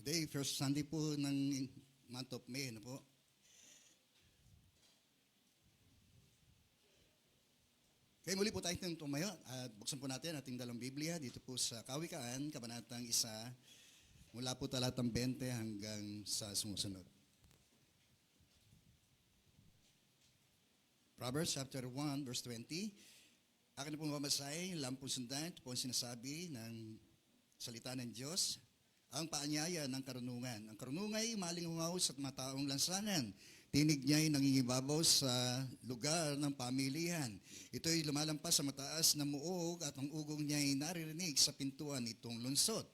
Today, first Sunday po ng month of May, ano po? Kaya muli po tayong tumayo at buksan po natin ating dalang Biblia dito po sa Kawikaan, Kabanatang 1, mula po talatang 20 hanggang sa sumusunod. Proverbs chapter 1, verse 20. Akin na pong mamasahe, lampong sundan, ito po ang sinasabi ng salita ng Diyos. Ang paanyaya ng karunungan. Ang karunungan ay malingaw sa mataong lansangan. Tinig niya ay nangingibabaw sa lugar ng pamilihan. Ito ay lumalampas sa mataas na muog at ang ugong niya ay naririnig sa pintuan itong lunsod.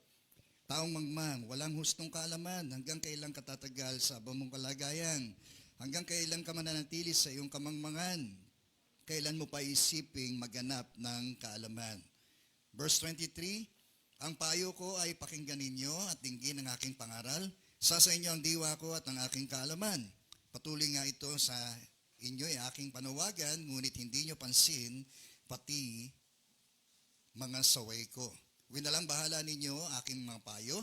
Taong mangmang, walang hustong kaalaman, hanggang kailan katatagal sa abang kalagayan, hanggang kailan ka mananatili sa iyong kamangmangan, kailan mo pa isiping maganap ng kaalaman. Verse 23, ang payo ko ay pakinggan ninyo at dinggin ang aking pangaral. Sa inyo ang diwa ko at ang aking kaalaman. Patuloy nga ito sa inyo ay aking panawagan, ngunit hindi nyo pansin, pati mga saway ko. Winalang bahala ninyo aking mga payo.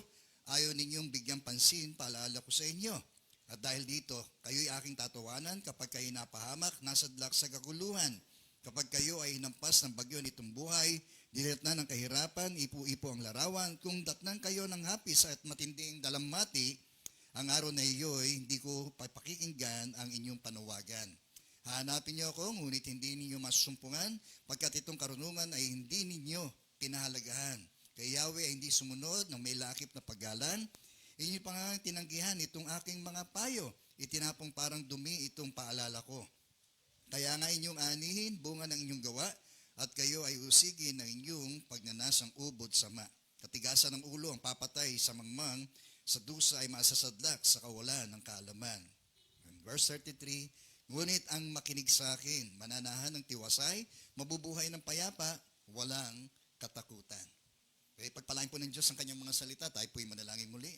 Ayaw ninyong bigyang pansin, paalala ko sa inyo. At dahil dito, kayo'y aking tatawanan kapag kayo napahamak, nasadlak sa kaguluhan. Kapag kayo ay hinampas ng bagyo nitong buhay, diretna ng kahirapan, ipo-ipo ang larawan, kung datnan kayo ng hapis at matinding dalamati, ang araw na iyo'y hindi ko papakikinggan ang inyong panawagan. Hahanapin niyo ako, ngunit hindi ninyo masusumpungan, pagkat itong karunungan ay hindi ninyo pinahalagahan. Kaya Yahweh ay hindi sumunod ng may lakip na paggalan, inyo pa nga tinanggihan itong aking mga payo, itinapong parang dumi itong paalala ko. Kaya nga inyong anihin, bunga ng inyong gawa, at kayo ay usigin ng inyong pagnanasang ubod sama. Katigasan ng ulo ang papatay sa mangmang, sa dusa ay masasadlak sa kawalan ng kaalaman. And verse 33, ngunit ang makinig sa akin, mananahan ng tiwasay, mabubuhay ng payapa, walang katakutan. Okay, pagpalain po ng Diyos ang kanyang mga salita, tayo po'y manalangin muli.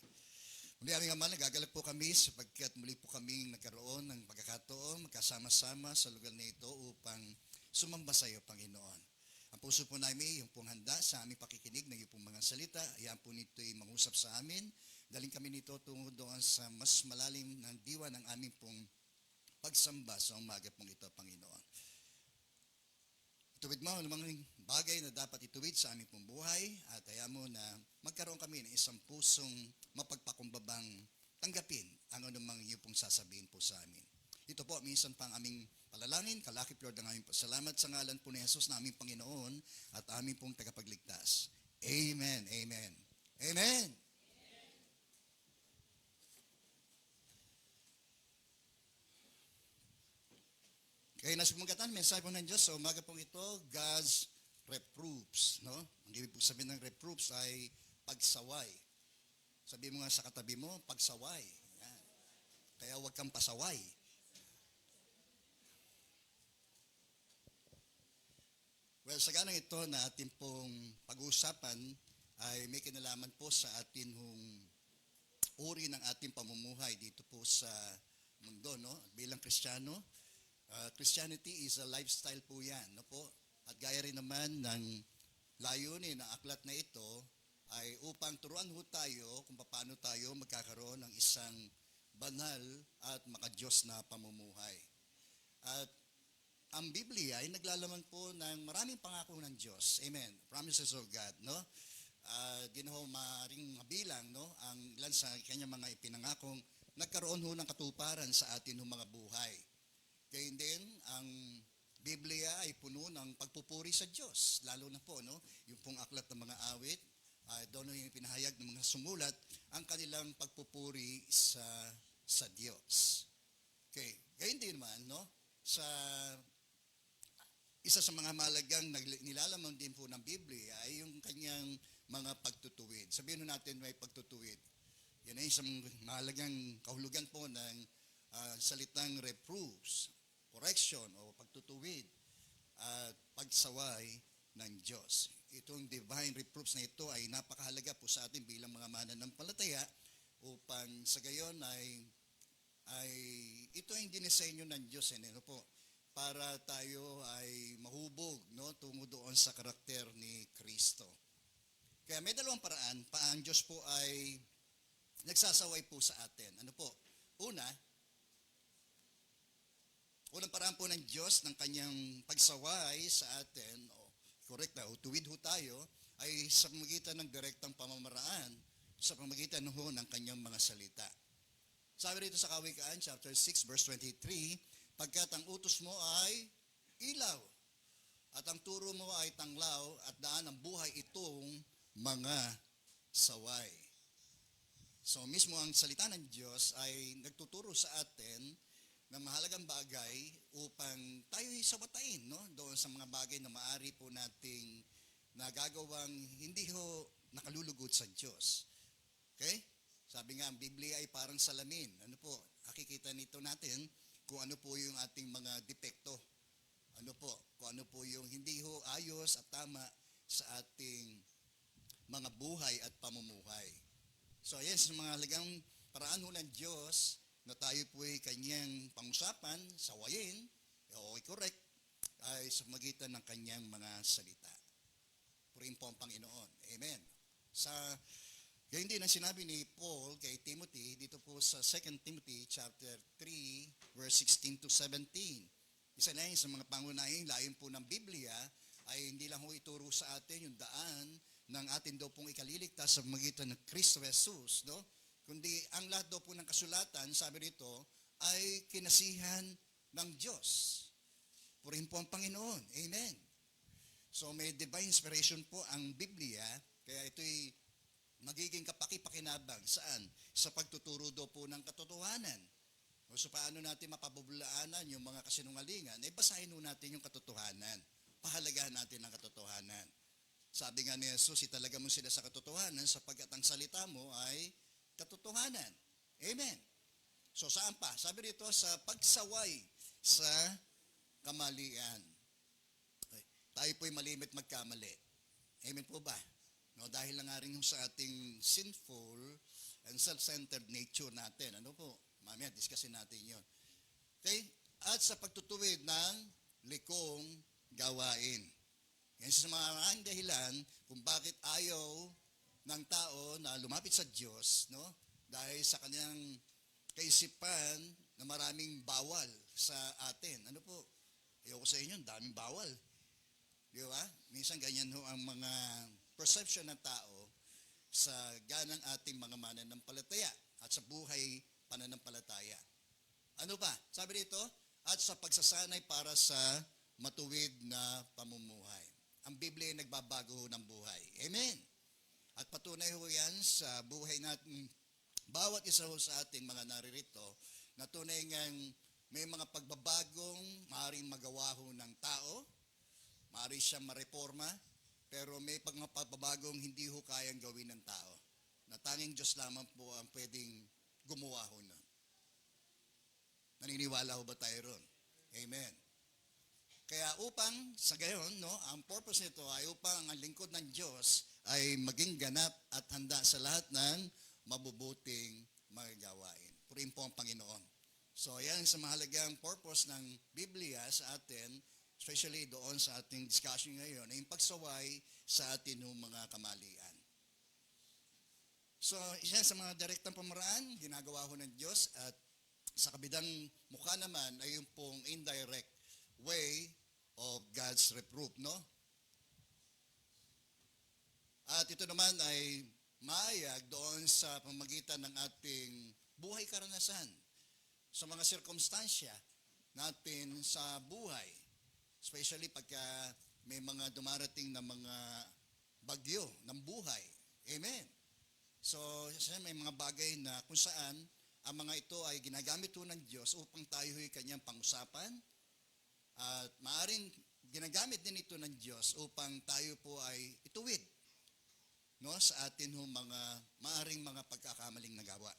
Muli aming Ama, nagagalak po kami sapagkat muli po kaming nagkaroon ng pagkakataon, magkasama-sama sa lugar na ito upang sumamba sa iyo, Panginoon. Ang puso po namin, yung pong handa sa aming pakikinig ng iyong pong mga salita, ayan po nito'y mangusap sa amin. Daling kami nito tungo doon sa mas malalim ng diwa ng aming pong pagsamba sa umaga pong ito, Panginoon. Ituwid mo ang mga bagay na dapat ituwid sa aming pong buhay at hayaan mo na magkaroon kami ng isang pusong mapagpakumbabang tanggapin ang anumang iyo pong sasabihin po sa amin. Ito po, minsan pang aming palalangin, kalakip Lord ang aming pasalamat sa ngalan po ni Jesus na aming Panginoon at aming pong tagapagligtas. Amen, amen, amen. Kaya nasa pumagatan, mensahe po ng Diyos sa umaga pong ito, God's reproofs. No? Ang ibig po sabihin ng reproofs ay pagsaway. Sabi mo nga sa katabi mo, pagsaway. Yan. Kaya huwag kang pasaway. Well, sa ganang ito na ating pong pag-uusapan ay may kinalaman po sa ating uri ng ating pamumuhay dito po sa mundo. No? Bilang Kristiyano, Christianity is a lifestyle po yan. No po? At gaya rin naman ng layunin ng aklat na ito ay upang turuan ho tayo kung paano tayo magkakaroon ng isang banal at makadiyos na pamumuhay. At ang Biblia ay naglalaman po ng maraming pangako ng Diyos. Amen. Promises of God, no? Di na ho maring mabilang, no? Ang ilan sa kanyang mga ipinangakong nagkaroon ho ng katuparan sa atin ho mga buhay. Kaya din, ang Biblia ay puno ng pagpupuri sa Diyos. Lalo na po, no? Yung pong aklat ng mga awit, doon yung pinahayag ng mga sumulat, ang kanilang pagpupuri sa Diyos. Okay. Kaya din naman, no? Sa isa sa mga mahalagang nilalaman din po ng Biblia ay yung kanyang mga pagtutuwid. Sabihin natin may pagtutuwid. Yan ay isang mahalagang kahulugan po ng salitang reproofs, correction o pagtutuwid at pagsaway ng Diyos. Itong divine reproofs na ito ay napakahalaga po sa atin bilang mga mananampalataya upang sa gayon ay ito ay dinisenyo ng Diyos. Ano po? Para tayo ay mahubog, no, tungo doon sa karakter ni Kristo. Kaya may dalawang paraan. Ang Diyos po ay nagsasaway po sa atin. Ano po? Unang paraan po ng Diyos ng kanyang pagsaway sa atin, correct na, tuwid ho tayo, ay sa pamamagitan ng direktang pamamaraan, sa pamamagitan ho ng kanyang mga salita. Sabi rito sa Kawikaan, chapter 6, verse 23, pagkat ang utos mo ay ilaw, at ang turo mo ay tanglaw, at daan ng buhay itong mga saway. So mismo ang salita ng Diyos ay nagtuturo sa atin ng mahalagang bagay upang tayo'y sabatain, no? Doon sa mga bagay na maari po nating nagagawang hindi ho nakalulugod sa Diyos. Okay? Sabi nga, ang Biblia ay parang salamin. Ano po? Nakikita nito natin kung ano po yung ating mga depekto. Ano po? Kung ano po yung hindi ho ayos at tama sa ating mga buhay at pamumuhay. So, ayan, sa mga halagang paraan ho ng Diyos na tayo po ay kanyang pangusapan, sawayin, okay, correct, ay sa magitan ng kanyang mga salita. Purihin po ang Panginoon. Amen. Ganyan din ang sinabi ni Paul kay Timothy dito po sa 2 Timothy chapter 3 verse 16 to 17. Isa na yun sa mga pangunahing layon po ng Biblia ay hindi lang ho ituro sa atin yung daan ng atin daw pong ikaliligtas sa magitan ng Kristo Jesus, no? Kundi ang lahat daw po ng kasulatan, sabi rito, ay kinasihan ng Diyos. Purihin po ang Panginoon. Amen. So may divine inspiration po ang Biblia, kaya ito'y magiging kapaki-pakinabang. Saan? Sa pagtuturo daw po ng katotohanan. O so paano natin mapabubulaanan yung mga kasinungalingan? Basahin natin yung katotohanan. Pahalagahan natin ang katotohanan. Sabi nga ni Jesus, italaga mo sila sa katotohanan sapagkat ang salita mo ay katotohanan. Amen. So saan pa? Sabi rito sa pagsaway sa kamalian. Okay. Tayo po'y malimit magkamali. Amen po ba? No, dahil lang nga rin sa ating sinful and self-centered nature natin. Ano po? Mamaya, discussin natin yon. Okay? At sa pagtutuwid ng likong gawain. Yan sa mga maraming dahilan kung bakit ayaw ng tao na lumapit sa Diyos, no? Dahil sa kanyang kaisipan na maraming bawal sa atin. Ano po? Ayoko sa inyo, daming bawal. Di ba? Minsan ganyan ho ang mga perception ng tao sa ganang ating mga mananampalataya at sa buhay pananampalataya. Ano pa? Sabi dito, at sa pagsasanay para sa matuwid na pamumuhay. Ang Biblia ay nagbabago ho ng buhay. Amen. At patunay ho yan sa buhay natin, bawat isa ho sa ating mga naririto, na tunay ngang may mga pagbabagong maaaring magawa ho ng tao, maaari siyang mareforma, pero may mga pagbabagong hindi ho kayang gawin ng tao. Na tanging Diyos lamang po ang pwedeng gumawa ho nun. Naniniwala ho ba tayo ron? Amen. Kaya upang sa gayon, no, ang purpose nito ay upang ang lingkod ng Diyos ay maging ganap at handa sa lahat ng mabubuting mga gawain. Purihin po ang Panginoon. So yan sa mahalagang purpose ng Biblia sa atin, especially doon sa ating discussion ngayon, ay yung pagsaway sa atin ng mga kamalian. So isa sa mga direktang pamaraan, ginagawa ho ng Diyos, at sa kabidang mukha naman ay yung pong indirect way of God's reproof, no? At ito naman ay maayag doon sa pamagitan ng ating buhay karanasan, sa mga sirkumstansya natin sa buhay, especially pagka may mga dumarating na mga bagyo ng buhay. Amen. So, may mga bagay na kung saan ang mga ito ay ginagamit po ng Diyos upang tayo'y kanyang pangusapan. At maaaring ginagamit din ito ng Diyos upang tayo po ay ituwid, no, sa atin mga maaaring mga pagkakamaling nagawa.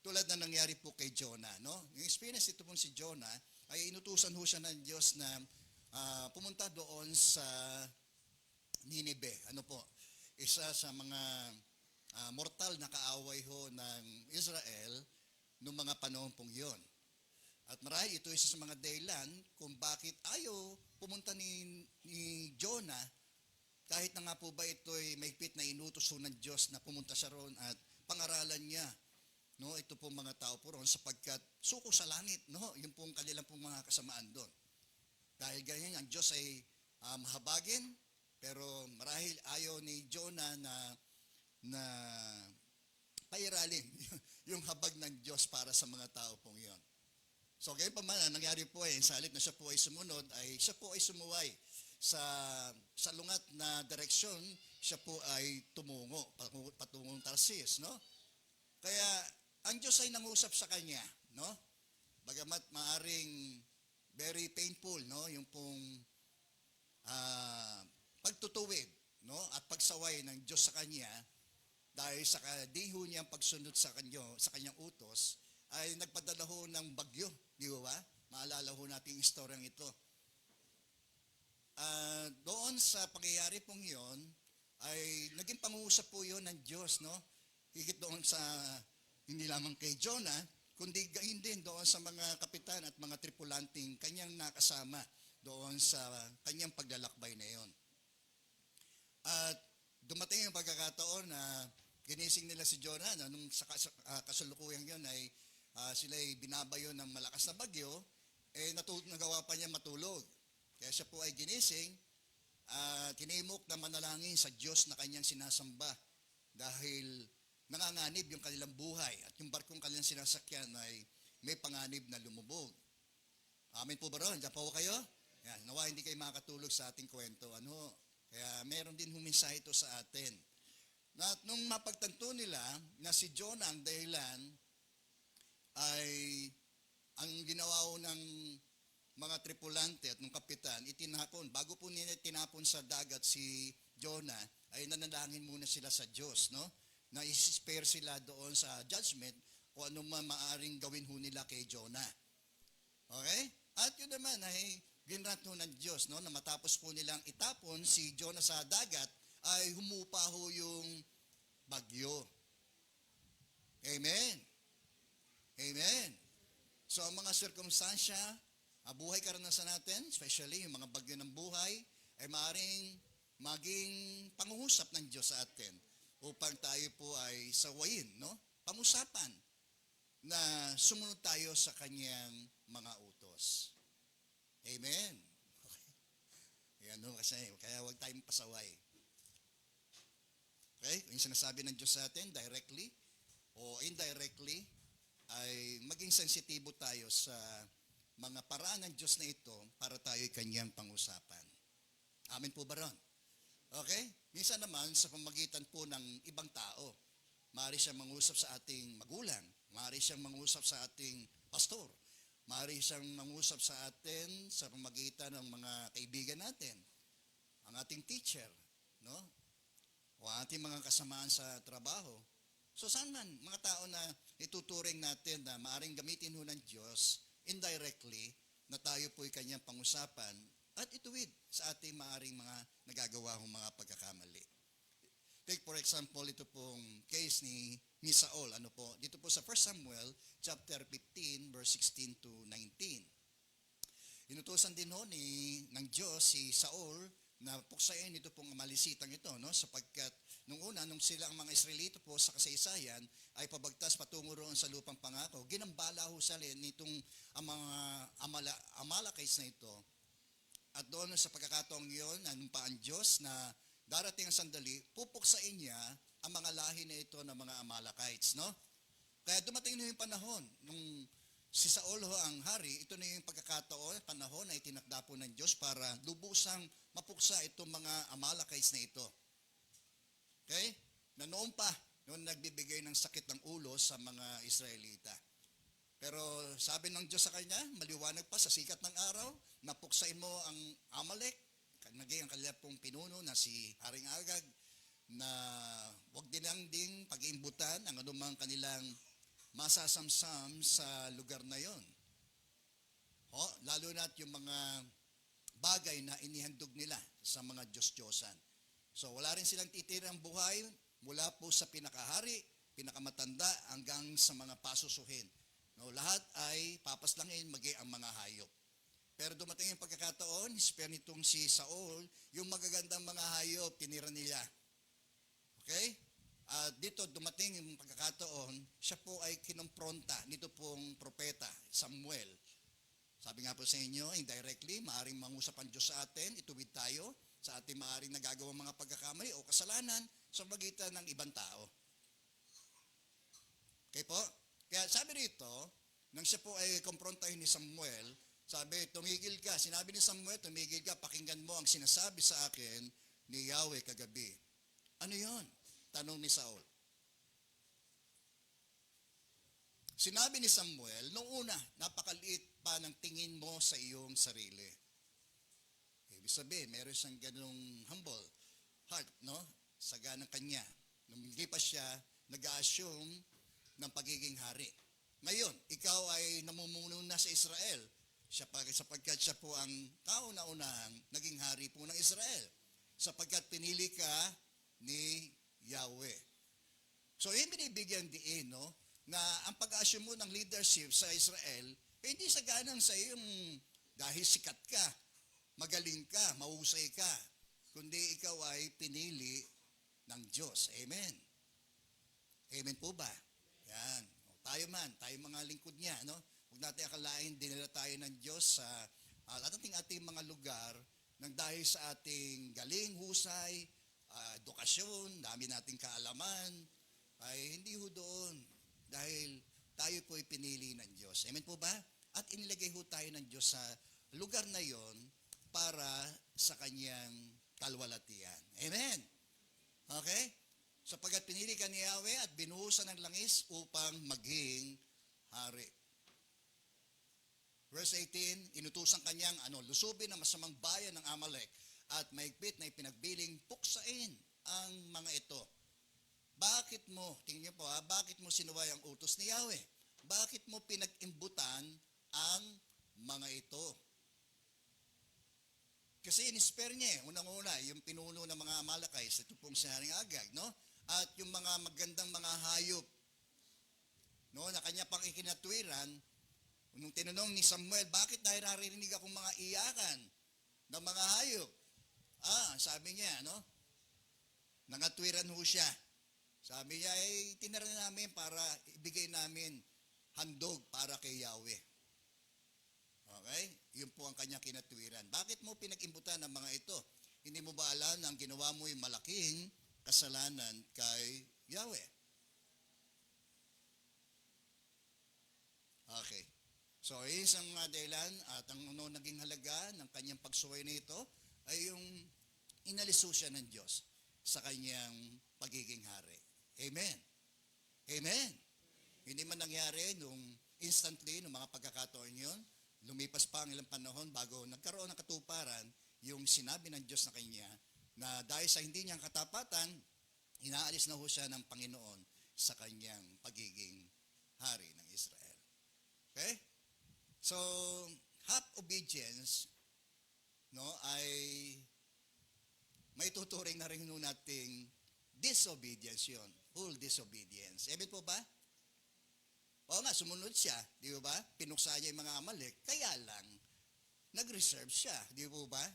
Tulad na nangyari po kay Jonah, no? Yung experience ito pong si Jonah ay inutusan ho siya ng Diyos na pumunta doon sa Nineveh. Ano po? Isa sa mga mortal na kaaway ho ng Israel noong mga panahon pong yon. At marahil ito isa sa mga dahilan kung bakit ayaw pumunta ni Jonah, kahit na nga po ba ito'y mahigpit na inutos ng Diyos na pumunta siya roon at pangaralan niya, no, ito pong mga tao po roon sapagkat suko sa langit, no, yung pong kanilang pong mga kasamaan doon. Dahil ganyan, ang Diyos ay mahabagin, pero marahil ayaw ni Jonah na pairalin yung habag ng Diyos para sa mga tao pong yon. So ganyan pa man, nangyari po sa halip na siya po ay sumunod, ay siya po ay sumuway sa lungat na direksyon, siya po ay tumungo patungong Tarsis, no? Kaya ang Diyos ay nangusap sa kanya, no? Bagamat maaring very painful, no, yung pong pagtutuwid, no, at pagsaway ng Diyos sa kanya dahil sa kadiho niyang pagsunod sa kanyang utos ay nagpadala ho ng bagyo, di ba? Maalala ho natin yung istoryang ito. Doon sa pangyayari pong yon ay naging pangungusap po yon ng Diyos, no? Higit doon sa hindi lamang kay Jonah, kundi gayon din doon sa mga kapitan at mga tripulanting kanyang nakasama doon sa kanyang paglalakbay na yon. At dumating yung pagkakataon na ginising nila si Jonah, no? Nung sa kasalukuyang yon ay sila ay binabayo ng malakas na bagyo, nagawa pa niya matulog. Kaya siya po ay ginising, tinimok na manalangin sa Diyos na kanyang sinasamba dahil nanganganib yung kanilang buhay at yung barkong kanilang sinasakyan ay may panganib na lumubog. Amen po ba ron? Diyan po kayo? Yan, nawa hindi kayo makatulog sa ating kwento. Kaya meron din huminsahe ito sa atin. At nung mapagtanto nila na si Jonah ang dahilan ay ang ginawa ng mga tripulante at ng kapitan, itinapon. Bago po nila tinapon sa dagat si Jonah, ay nanalangin muna sila sa Diyos, no? Na i-spare sila doon sa judgment o ano man maaring gawin ho nila kay Jonah. Okay? At yun naman ay ginrat ho ng Diyos, no? Na matapos po nilang itapon si Jonah sa dagat, ay humupa ho yung bagyo. Amen. Amen. So ang mga sirkumstansya, buhay karanasan natin, especially yung mga bagyo ng buhay, ay maaaring maging pangungusap ng Diyos sa atin upang tayo po ay sawayin, no? Pangusapan na sumunod tayo sa kanyang mga utos. Amen. Okay. Yan, no? Kasi, kaya huwag tayong pasaway. Okay? Yung sinasabi ng Diyos sa atin, directly o indirectly, ay maging sensitibo tayo sa mga paraan ng Diyos na ito para tayo'y kanyang pangusapan. Amen po ba ron? Okay? Minsan naman, sa pamagitan po ng ibang tao, maaari siyang mangusap sa ating magulang, maaari siyang mangusap sa ating pastor, maaari siyang mangusap sa atin sa pamagitan ng mga kaibigan natin, ang ating teacher, no? O ating mga kasamaan sa trabaho. So saan man, mga tao na ituturing natin na maaring gamitin ho ng Diyos indirectly na tayo po'y kanyang pangusapan at ituwid sa ating maaring mga nagagawa hong mga pagkakamali. Take for example, ito pong case ni Saul. Dito po sa 1 Samuel chapter 15 verse 16 to 19. Inutusan din ho ng Diyos si Saul na puksain ito pong malisitang ito, no? Sapagkat nung sila ang mga Israelito po sa kasaysayan ay pabagtas patungo roon sa lupang pangako, ginambala ho sila nitong ang mga Amalekites na ito. At doon sa pagkakataong yun, anumpa ang Diyos na darating ang sandali, pupuksain niya ang mga lahi na ito ng mga Amalekites, no? Kaya dumating na yung panahon, nung si Saul ho ang hari, ito na yung pagkakataon, panahon na itinakda po ng Diyos para lubusang mapuksa itong mga Amalekites na ito. Okay? Na noon pa, noon nagbibigay ng sakit ng ulo sa mga Israelita. Pero sabi ng Diyos sa kanya, maliwanag pa sa sikat ng araw, napuksain mo ang Amalek, naging ang kanilang pong pinuno na si Haring Agag, na huwag nilang ding pag-iimbutan ang anumang kanilang masasamsam sa lugar na yon. Lalo na yung mga bagay na inihandog nila sa mga Diyos-Diyosan. So wala rin silang titirang buhay mula po sa pinakahari, pinakamatanda hanggang sa mga pasusuhin. No, lahat ay papaslangin maging ang mga hayop. Pero dumating yung pagkakataon, spare nitong si Saul, yung magagandang mga hayop tinira nila. Okay? dito dumating yung pagkakataon, siya po ay kinompronta nito pong propeta, Samuel. Sabi nga po sa inyo, indirectly, maaaring mangusap ang Diyos sa atin, ituwid tayo sa ating maaaring nagagawang mga pagkakamali o kasalanan sa pagitan ng ibang tao. Okay po? Kaya sabi rito, nang siya po ay komprontahin ni Samuel, sabi, tumigil ka. Sinabi ni Samuel, tumigil ka, pakinggan mo ang sinasabi sa akin ni Yahweh kagabi. Ano yon? Tanong ni Saul. Sinabi ni Samuel, noong una, napakaliit pa ng tingin mo sa iyong sarili. Ibig sabihin, meron siyang ganung humble heart, no? Saga ng kanya. Nung hindi pa siya nag-a-assume ng pagiging hari. Ngayon, ikaw ay namumuno na sa Israel. Sapagkat siya po ang kauna-unahang naging hari po ng Israel. Sapagkat pinili ka ni Yahweh. So, yung binibigyan diin, no? Na ang pag-assume mo ng leadership sa Israel, hindi saganang sa iyong dahil sikat ka, magaling ka, mahusay ka, kundi ikaw ay pinili ng Diyos. Amen. Amen po ba? Yan. Tayo mga lingkod niya, no? Huwag natin akalain, dinala tayo ng Diyos sa ating mga lugar nang dahil sa ating galing, husay, edukasyon, dami nating kaalaman, ay hindi ho doon. Dahil tayo po ay pinili ng Diyos. Amen po ba? At inilagay ho tayo ng Diyos sa lugar na yon para sa kanyang kalwalatian. Amen? Okay? Sapagkat pinili ka ni Yahweh at binuhusan ng langis upang maging hari. Verse 18, inutusan kanyang lusubin ang masamang bayan ng Amalek at maigpit na ipinagbiling puksain ang mga ito. Bakit mo, tingnan niyo po bakit mo sinuway ang utos ni Yahweh? Bakit mo pinag-imbutan ang mga ito? Kasi in-spare niya unang-una, yung pinuno ng mga Amalekite, ito pong si Haring Agag, no? At yung mga magandang mga hayop, no, na kanya pang ikinatwiran, nung tinanong ni Samuel, bakit naririnig akong mga iyakan ng mga hayop? Sabi niya, no? Nangatwiran ho siya. Sabi niya, tinira namin para ibigay namin handog para kay Yahweh. Okay? Yun po ang kanyang kinatwiran. Bakit mo pinag-imbutan ang mga ito? Hindi mo ba alam na ang ginawa mo ay malaking kasalanan kay Yahweh? Okay. So, isang dahilan at ang naging halaga ng kanyang pagsuway nito ay yung inaliso siya ng Diyos sa kanyang pagiging hari. Amen. Amen. Hindi man nangyari nung instantly, nung mga pagkakataon yun, lumipas pa ang ilang panahon bago nagkaroon ng katuparan yung sinabi ng Diyos na kanya na dahil sa hindi niyang katapatan, inaalis na ho siya ng Panginoon sa kanyang pagiging hari ng Israel. Okay? So, half obedience, no, ay may tuturing na rin nating disobedience yun. Full disobedience. Amen po ba? Oo nga, sumunod siya. Di ba? Pinuksa niya yung mga Amalek. Kaya lang, nag-reserve siya. Di ba?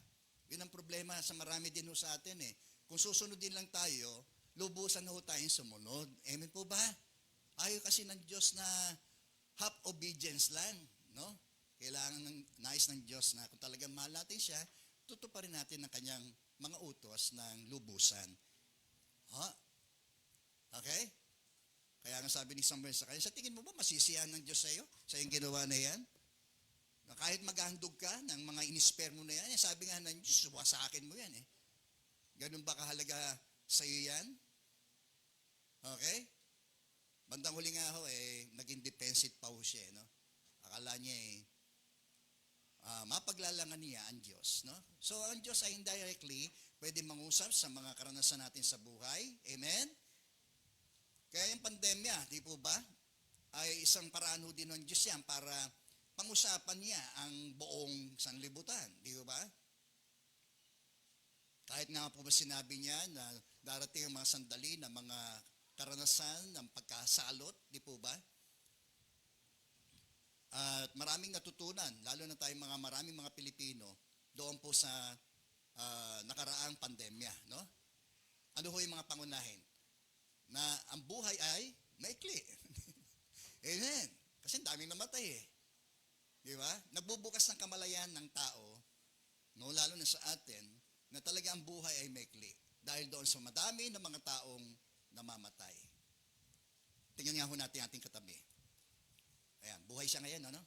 Yun ang problema sa marami din ho sa atin eh. Kung susunod din lang tayo, lubusan na ho tayong sumunod. Amen po ba? Ayaw kasi ng Diyos na half obedience lang. No? Kailangan nais ng Diyos na kung talagang mahal natin siya, tutuparin natin ang kanyang mga utos ng lubusan. Okay? Kaya nga sabi ni Samuel sa kanya, sa tingin mo ba masisiyahan ng Diyos sa iyo? Sa iyong ginawa na yan? Na kahit maghahandog ka ng mga inispare mo na yan, sabi nga ng Diyos, sa akin mo yan eh. Ganun ba kahalaga sa iyo yan? Okay? Bandang huli nga ho naging defensive pa ho siya, no? Akala niya mapaglalangan niya ang Diyos, no? So, ang Diyos ay indirectly pwede mangusap sa mga karanasan natin sa buhay. Amen? Kaya yung pandemya, di po ba, ay isang paraan ho din ng Diyos yan para pangusapan niya ang buong sanlibutan. Di ba? Kahit nga po ba sinabi niya na darating ang mga sandali na mga karanasan ng pagkasalot, di po ba? At maraming natutunan, lalo na tayong maraming mga Pilipino, doon po sa nakaraang pandemya, no? Ano ho yung mga pangunahin? na ang buhay ay maikli. Amen. Kasi daming namatay eh. Di ba? Nagbubukas ng kamalayan ng tao, no, lalo na sa atin, na talaga ang buhay ay maikli. Dahil doon sa madami ng mga taong namamatay. Tingnan nga ho natin ating katabi. Ayan, buhay siya ngayon, ano?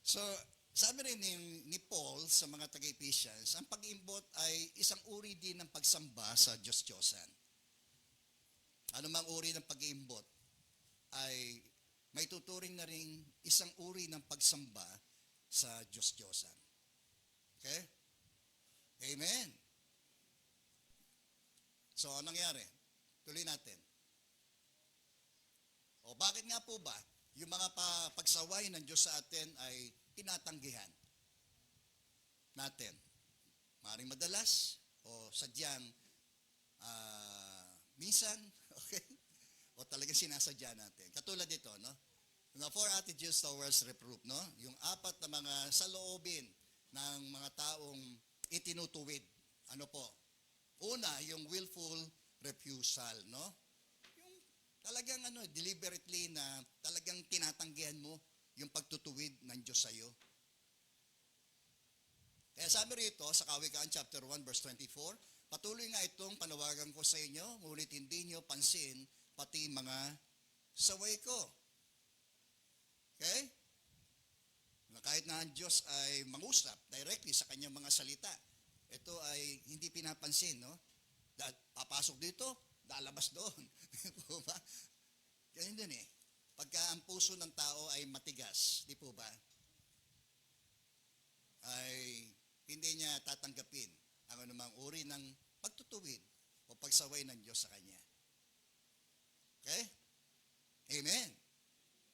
So, sabi rin ni Paul sa mga taga-Ephesians, ang pag-iimbot ay isang uri din ng pagsamba sa Diyos-Diyosan. Ano mang uri ng pag-iimbot ay may tuturing na rin isang uri ng pagsamba sa Diyos-Diyosan. Okay? Amen. So, anong nangyari? Tuloy natin. O bakit nga po ba yung mga pagsaway ng Diyos sa atin ay tinatanggihan natin? Maring madalas o sadyang minsan, okay? O talagang sinasadya natin. Katulad dito, no? The four attitudes towards reproof, no? Yung apat na mga saloobin ng mga taong itinutuwid. Ano po? Una, yung willful refusal, no? Yung talagang deliberately na talagang tinatanggihan mo yung pagtutuwid ng Diyos sa iyo. Kaya sabi rito sa Kawikaan chapter 1 verse 24, patuloy nga itong panawagan ko sa inyo, ngunit hindi nyo pansin pati mga saway ko. Okay? Na kahit na ang Diyos ay mangusap directly sa kanyang mga salita, ito ay hindi pinapansin, no? Papasok dito, lalabas doon. Di po ba? Ganyan din eh. Pagka ang puso ng tao ay matigas, di po ba? Ay hindi niya tatanggapin ang anumang uri ng pagtutuwid o pagsaway ng Diyos sa Kanya. Okay? Amen.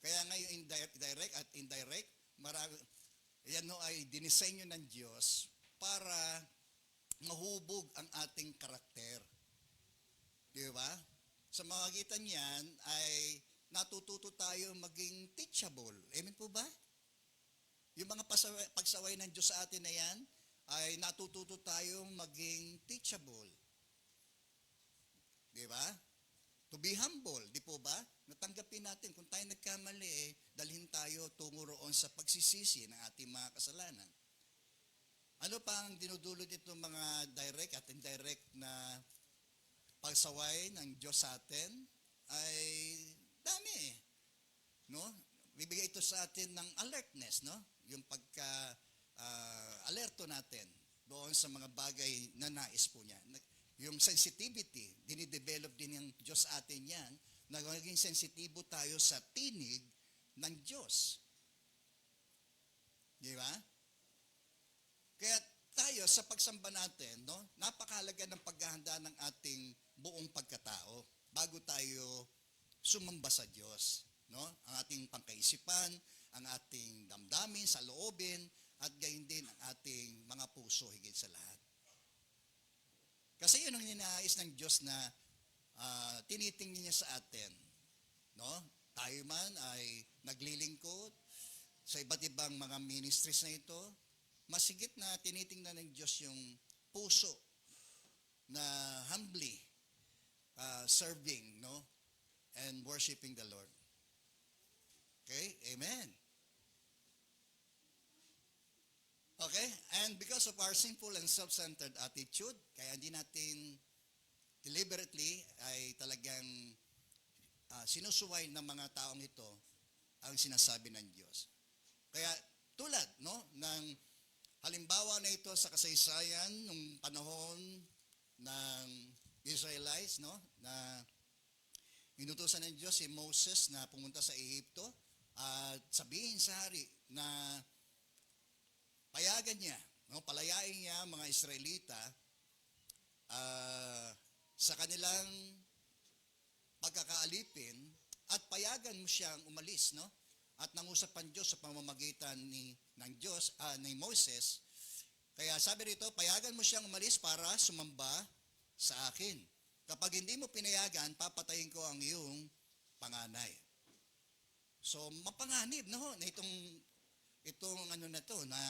Kaya ngayon direct at indirect, yan ay dinisenyo ng Diyos para mahubog ang ating karakter. Di ba? Sa magitan niyan ay natututo tayo maging teachable. Amen po ba? Yung mga pagsaway ng Diyos sa atin na yan, ay natututo tayong maging teachable. Di ba? To be humble, di po ba? Natanggapin natin, kung tayo nagkamali, dalhin tayo tungo roon sa pagsisisi ng ating mga kasalanan. Ano pa ang dinudulot itong mga direct at indirect na pagsaway ng Diyos sa atin? Ay dami eh. No? Bibigay ito sa atin ng alertness, no? Yung alerto natin doon sa mga bagay na nais po niya. Yung sensitivity, dinidevelop din ng Diyos sa atin yan, na maging sensitibo tayo sa tinig ng Diyos. Di ba? Kaya tayo sa pagsamba natin, no, napakahalaga ng paghahanda ng ating buong pagkatao bago tayo sumamba sa Diyos. No? Ang ating pangkaisipan, ang ating damdamin, saloobin, at gayon din ang ating mga puso higit sa lahat. Kasi yun ang ninais ng Diyos na tinitingnan niya sa atin. No? Tayo man ay naglilingkod sa iba't ibang mga ministries na ito, masigit na tinitingnan ng Diyos yung puso na humbly serving, no, and worshiping the Lord. Okay? Amen. Okay? And because of our sinful and self-centered attitude, kaya hindi natin deliberately ay talagang sinusuway ng mga taong ito ang sinasabi ng Diyos. Kaya tulad, no, ng halimbawa na ito sa kasaysayan ng panahon ng Israelites, no, na inutusan ng Diyos si Moses na pumunta sa Ehipto at sabihin sa hari na payagan niya, no, palayain niya mga Israelita sa kanilang pagkakaalipin at payagan mo siyang umalis, no? At nangusap ang Diyos sa pamamagitan ng Diyos, ni Moses. Kaya sabi rito, payagan mo siyang umalis para sumamba sa akin. Kapag hindi mo pinayagan, papatayin ko ang iyong panganay. So mapanganib no na itong ano na to na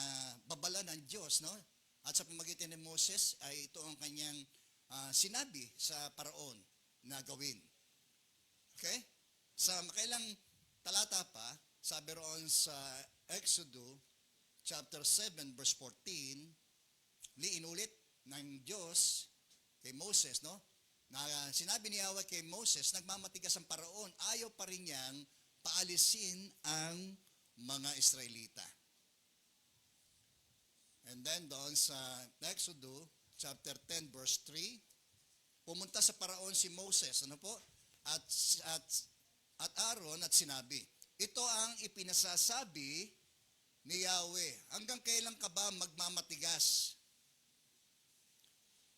babala ng Diyos no. At sa pamamagitan ni Moses ay ito ang kanyang sinabi sa paraon na gawin. Okay? Sa makailang talata pa, sabi roon sa Exodus chapter 7 verse 14, inulit ng Diyos kay Moses no. Na sinabi ni Yahweh kay Moses, nagmamatigas ang paraon, ayaw pa rin niyang paalisin ang mga Israelita. And then doon sa Exodus chapter 10 verse 3, pumunta sa paraon si Moses, ano po? At Aaron at sinabi, ito ang ipinasasabi ni Yahweh, hanggang kailan ka ba magmamatigas?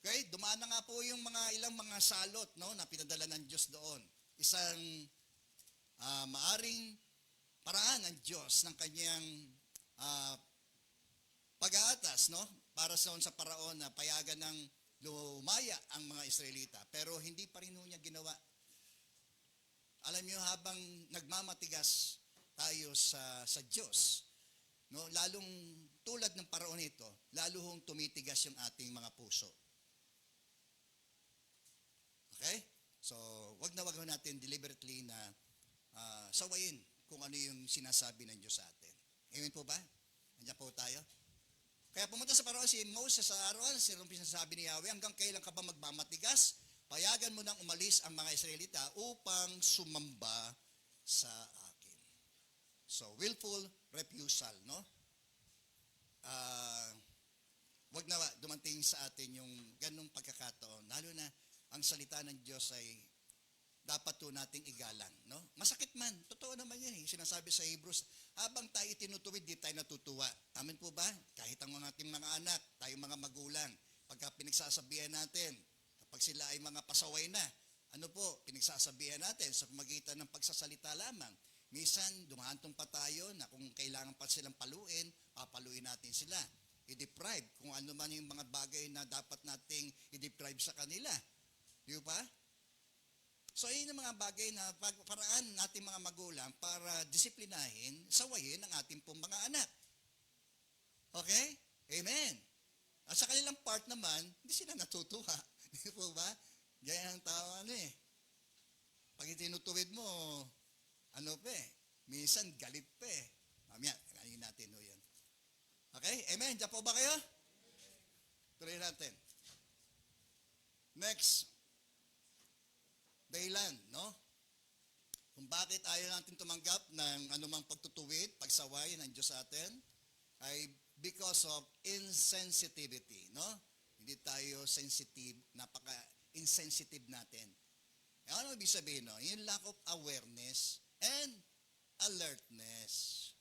Okay, dumaan na nga po yung ilang mga salot no, na pinadala ng Diyos doon. Isang maaring paraan ng Diyos ng kanyang pag-aatas no, para sa paraon na payagan ng lumaya ang mga Israelita. Pero hindi pa rin niya ginawa. Alam niyo, habang nagmamatigas tayo sa Diyos, no, lalong tulad ng paraon ito, lalo hong tumitigas yung ating mga puso. Okay? So, wag natin deliberately na sawayin kung ano yung sinasabi ng Diyos sa atin. Amen po ba? Nandiyan po tayo. Kaya pumunta sa paraon si Moses sa Aaron, sinasabi ni Yahweh, hanggang kailan ka ba magmamatigas? Payagan mo nang umalis ang mga Israelita upang sumamba sa akin. So, willful refusal, no? Wag na dumating sa atin yung ganong pagkakataon, lalo na ang salita ng Diyos ay dapat to nating igalang, no? Masakit man, totoo naman yan eh. Sinasabi sa Hebrews, habang tayo tinutuwid, di tayo natutuwa. Amen po ba? Kahit ang ating mga anak, tayo mga magulang, pagka pinagsasabihan natin, kapag sila ay mga pasaway na, ano po, pinagsasabihan natin sa pamagitan ng pagsasalita lamang. Minsan, dumahantong pa tayo na kung kailangan pa silang paluin, papaluin natin sila. I-deprive kung ano man yung mga bagay na dapat nating i-deprive sa kanila. Di ba? So, yun ang mga bagay na paraan natin mga magulang para disiplinahin, sawayin ang ating pong mga anak. Okay? Amen. At sa kanilang part naman, hindi sila natutuwa. Di po ba? Gaya ng tao Pag itinutuwid mo, minsan galit pa eh. Mamaya, kanayin natin yan. Okay? Amen. Diyan po ba kayo? Tuloy natin. Next. Dahilan, no? Kung bakit ayaw natin tumanggap ng anumang pagtutuwid, pagsaway ng Diyos sa atin, ay because of insensitivity, no? Hindi tayo sensitive, napaka-insensitive natin. Ano ibig sabihin, no? Yung lack of awareness and alertness.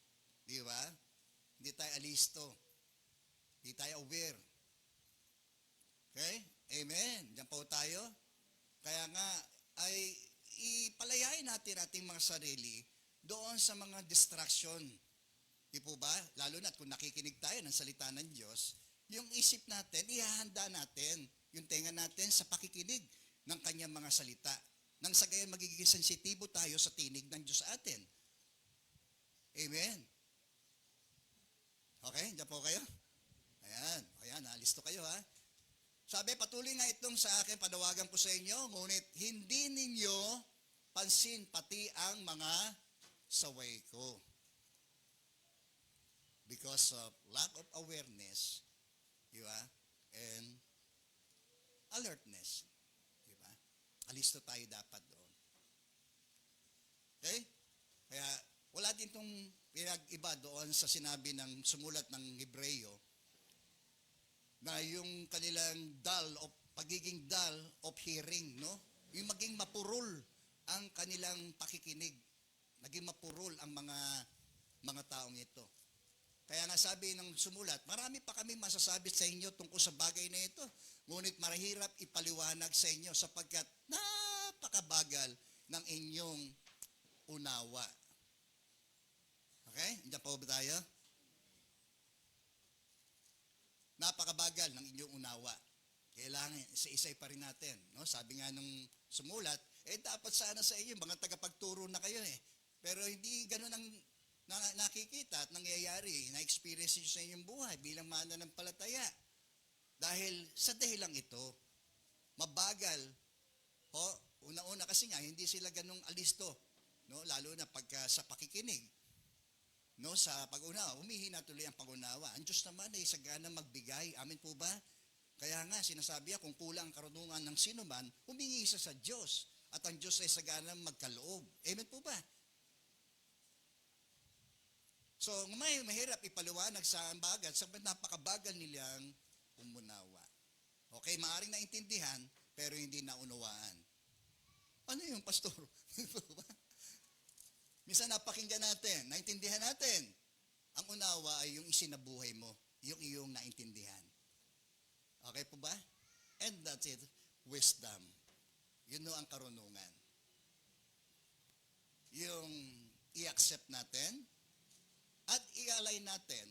Di ba? Hindi tayo alisto. Hindi tayo aware. Okay? Amen. Diyan po tayo. Kaya nga, ay ipalayain natin ating mga sarili doon sa mga distraction. Di po ba? Lalo na kung nakikinig tayo ng salita ng Diyos, yung isip natin, ihahanda natin yung tenga natin sa pakikinig ng kanyang mga salita. Nang sa gayon, magiging sensitibo tayo sa tinig ng Diyos sa atin. Amen. Okay? Diyan po kayo? Ayan, listo kayo ha. Sabi, patuloy nga itong sa akin, panawagan ko sa inyo, ngunit hindi ninyo pansin pati ang mga saway ko. Because of lack of awareness, di ba? And alertness, di ba? Alisto tayo dapat doon. Okay? Kaya wala din itong pinag-iba doon sa sinabi ng sumulat ng Hebreo, na yung kanilang pagiging dull of hearing, no? Yung maging mapurol ang kanilang pakikinig. Naging mapurol ang mga taong ito. Kaya nga sabi ng sumulat, marami pa kami masasabi sa inyo tungkol sa bagay na ito. Ngunit mahirap ipaliwanag sa inyo sapagkat napakabagal ng inyong unawa. Okay? Diyan pa ba tayo? Napakabagal ng inyong unawa. Kailangan isa-isay pa rin natin. No? Sabi nga nung sumulat, dapat sana sa inyo, mga tagapagturo na kayo Pero hindi ganun ang nakikita at nangyayari, na-experience nyo sa inyong buhay bilang mananampalataya. Dahil sa dahilang ito, mabagal. Una-una kasi nga, hindi sila ganung alisto. No? Lalo na pagka sa pakikinig. No? Sa pag-unawa, humihina tuloy ang pag-unawa. Ang Diyos naman ay sagana magbigay. Amin po ba? Kaya nga, sinasabi kung kulang ang karunungan ng sino man, humingi isa sa Diyos. At ang Diyos ay sagana magkaloob. Amen po ba? So, mahirap ipaliwanag sa bagat sabagat napakabagal nilang umunawa. Okay, maaaring naintindihan, pero hindi naunawaan. Ano yung pastor? Minsan napakinggan natin, naintindihan natin. Ang unawa ay yung isinabuhay mo, yung iyong naintindihan. Okay po ba? And that's it, wisdom. Yun ang karunungan. Yung i-accept natin, at i-align natin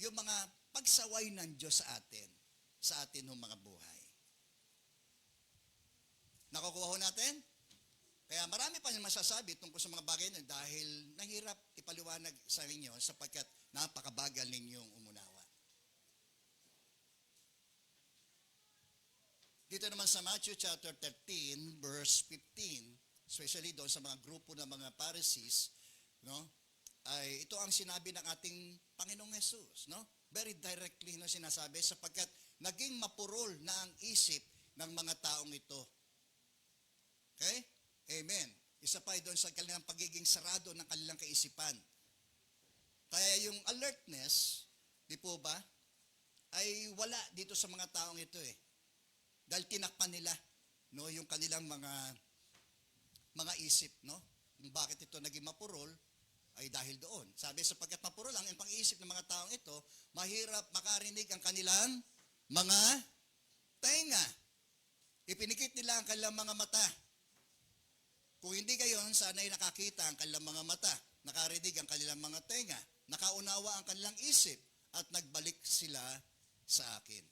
yung mga pagsaway ng Diyos sa atin ng mga buhay. Nakukuha ho natin? Kaya marami pa yung masasabi tungkol sa mga bagay na dahil nahirap ipaliwanag sa inyo sapagkat napakabagal ninyong umunawa. Dito naman sa Matthew chapter 13, verse 15, especially doon sa mga grupo ng mga Pharisees, no? Ay ito ang sinabi ng ating Panginoong Jesus, no? Very directly na sinasabi sapagkat naging mapurol na ang isip ng mga taong ito. Okay? Amen. Isa pa doon sa kanilang pagiging sarado ng kanilang kaisipan. Kaya yung alertness, di po ba, ay wala dito sa mga taong ito eh. Dahil tinakpan nila, no, yung kanilang mga isip, no? Kung bakit ito naging mapurol, ay dahil doon. Sabi, sapagkat mapuro lang ang pang-iisip ng mga taong ito, mahirap makarinig ang kanilang mga tenga. Ipinikit nila ang kanilang mga mata. Kung hindi gayon, sana'y nakakita ang kanilang mga mata, nakarinig ang kanilang mga tenga, nakaunawa ang kanilang isip, at nagbalik sila sa akin.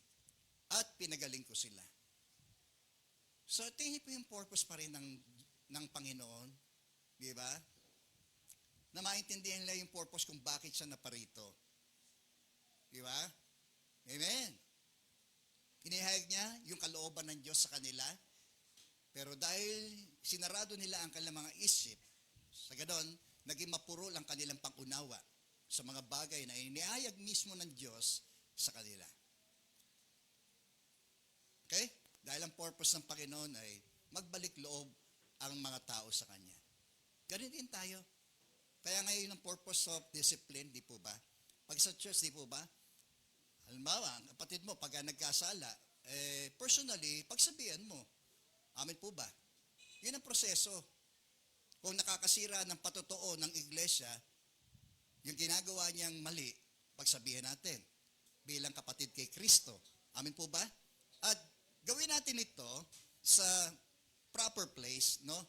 At pinagaling ko sila. So, tingin po yung purpose pa rin ng Panginoon. Di ba? Na maintindihan nila yung purpose kung bakit siya naparito. Di ba? Amen. Inihayag niya yung kalooban ng Diyos sa kanila, pero dahil sinarado nila ang kanilang mga isip, sa ganon, naging mapurol ang kanilang pangunawa sa mga bagay na inihayag mismo ng Diyos sa kanila. Okay? Dahil ang purpose ng Panginoon ay magbalik loob ang mga tao sa Kanya. Ganun din tayo. Kaya ngayon ang purpose of discipline, di po ba? Pag sa church, di po ba? Halimbawa, ang kapatid mo, pag nagkasala, personally, pagsabihan mo. Amin po ba? Yun ang proseso. Kung nakakasira ng patotoo ng iglesia, yung ginagawa niyang mali, pagsabihan natin bilang kapatid kay Kristo. Amin po ba? At gawin natin ito sa proper place, no?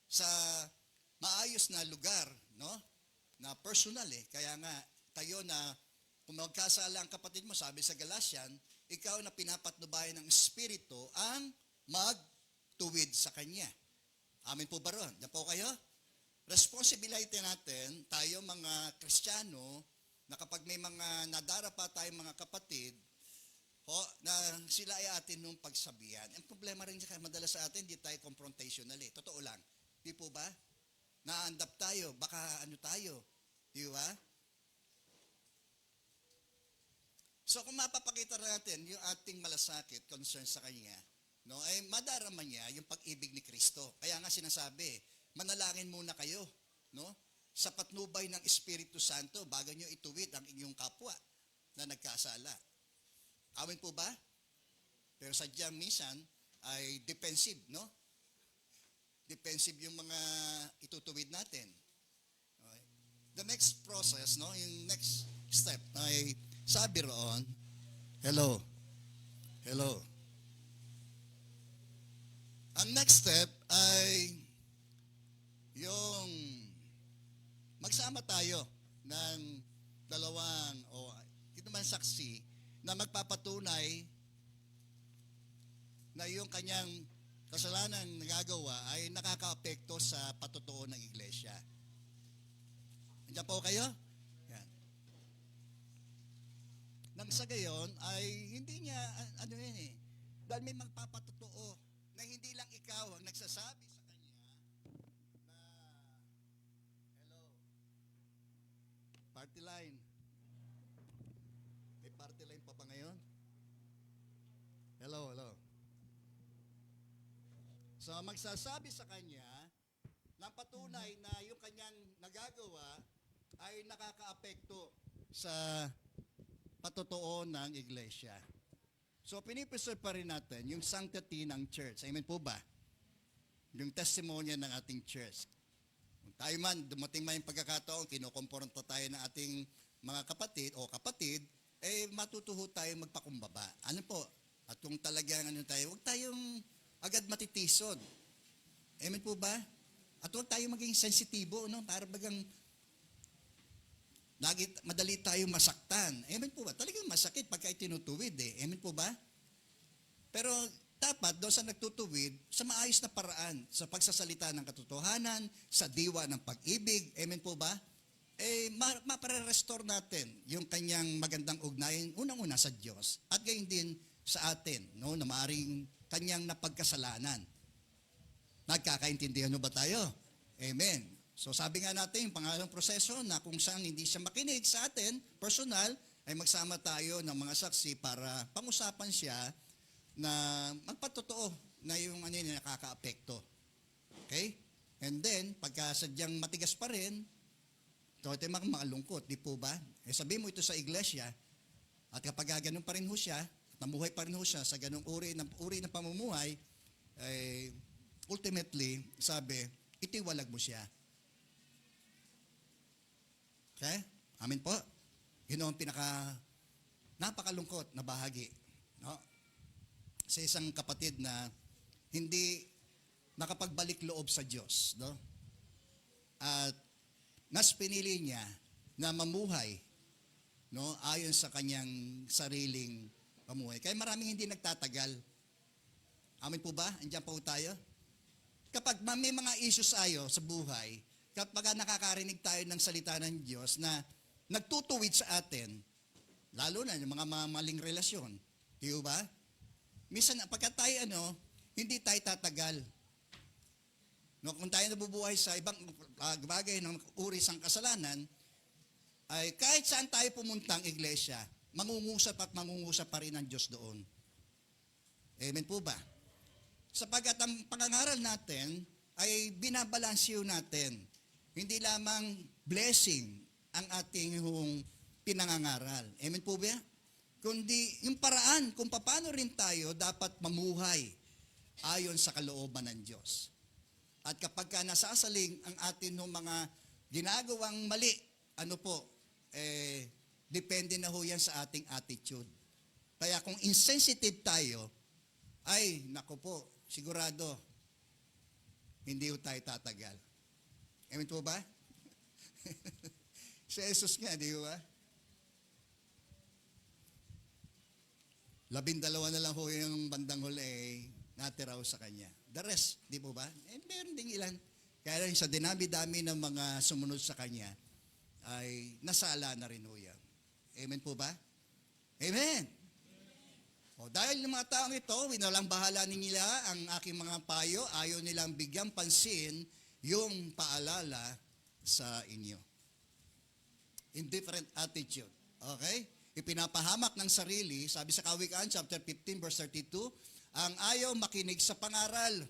Sa maayos na lugar, no? Na personal eh. Kaya nga, tayo na kung magkasala ang kapatid mo, sabi sa Galatian, ikaw na pinapatnubayan ng Espiritu ang magtuwid sa Kanya. Amin po ba ron? Yan po kayo? Responsibility natin, tayo mga Kristiyano, na kapag may mga nadarapa tayong mga kapatid, na sila ay atin nung pagsabihan. Ang problema rin madalas sa atin, hindi tayo confrontational eh. Totoo lang. Di po ba? Naandap tayo, baka ano tayo. Di ba? So kung mapapakita natin yung ating malasakit, concern sa Kanya, no, ay madarama niya yung pag-ibig ni Kristo. Kaya nga sinasabi, manalangin muna kayo, no? Sa patnubay ng Espiritu Santo bago nyo ituwid ang inyong kapwa na nagkasala. Amin po ba? Pero sadyang minsan ay defensive, no? Defensive yung mga itutuwid natin. Okay. The next process, no? Yung next step ay sabi roon, hello. Ang next step ay yung magsama tayo ng dalawang o ito man saksi na magpapatunay na yung kanyang kasalanan nagagawa ay nakakaapekto sa patotoo ng iglesia. Andiyan po kayo? Yan. Nang sa gayon ay hindi niya, ano yun eh, dahil may magpapatotoo na hindi lang ikaw ang nagsasabi sa kanya na, hello, party line. May party line pa ba ngayon? Hello, hello. So magsasabi sa kanya ng patunay na yung kanyang nagagawa ay nakakaapekto sa patotoo ng iglesia. So pinipreserve pa rin natin yung sanctity ng church. Amen po ba? Yung testimonya ng ating church. Kung tayo man, dumating man yung pagkakataon, kinukomporta tayo ng ating mga kapatid o kapatid, eh matutuho tayo magpakumbaba. Ano po? At kung talagang ano tayo, huwag tayong agad matitisod. Amen po ba? At huwag tayo maging sensitibo, no? Para bagang madali tayo masaktan. Amen po ba? Talagang masakit pagka itinutuwid eh. Amen po ba? Pero dapat doon sa nagtutuwid, sa maayos na paraan, sa pagsasalita ng katotohanan, sa diwa ng pag-ibig, amen po ba? Eh, mapare-restore natin yung kanyang magandang ugnayan, unang-una sa Diyos, at gayon din sa atin, no, na maaring kanyang napagkasalanan. Nagkakaintindihan ba tayo? Amen. So sabi nga natin, yung pangalawang proseso na kung saan hindi siya makinig sa atin, personal, ay magsama tayo ng mga saksi para pangusapan siya na magpatotoo na yung ano yun nakakaapekto. Okay? And then, pagka sadyang matigas pa rin, ito ay makalungkot, di po ba? Eh sabihin mo ito sa iglesia, at kapag ganun pa rin ho siya, at namuhay pa rin ho siya sa ganung uri ng pamumuhay, eh, ultimately, sabi, itiwalag mo siya. Okay? Amin po. Yun ang napakalungkot na bahagi. No? Sa isang kapatid na hindi nakapagbalik loob sa Diyos. No? At mas pinili niya na mamuhay, no, ayon sa kanyang sariling pamuhay. Kaya maraming hindi nagtatagal. Amin po ba? Andiyan po tayo? Kapag may mga issues tayo sa buhay, kapag nakakarinig tayo ng salita ng Diyos na nagtutuwid sa atin, lalo na yung mga maling relasyon, di ba? Minsan, pagka tayo hindi tayo tatagal. No, kung tayo nabubuhay sa ibang bagay ng uri sang kasalanan, ay kahit saan tayo pumuntang iglesia, mangungusap pa rin ang Diyos doon. Amen po ba? Sapagkat ang pangangaral natin ay binabalansiyo natin. Hindi lamang blessing ang ating pinangangaral. Amen po ba? Kundi yung paraan kung paano rin tayo dapat mamuhay ayon sa kalooban ng Diyos. At kapag nasasaling ang atin ng mga ginagawang mali, depende na ho yan sa ating attitude. Kaya kung insensitive tayo, ay, naku po, sigurado, hindi ho tayo tatagal. Amen po ba? Si Jesus nga, di ba? 12 na lang ho yung bandang huli natira ho sa kanya. The rest, di po ba? Meron ding ilan. Kaya rin sa dinami-dami ng mga sumunod sa kanya, ay nasala na rin ho yan. Amen po ba? Amen! O, dahil ng mga taong ito, winalang bahala nila ang aking mga payo, ayaw nilang bigyang pansin yung paalala sa inyo. Indifferent attitude. Okay? Ipinapahamak ng sarili, sabi sa Kawikaan, chapter 15, verse 32, ang ayaw makinig sa pangaral.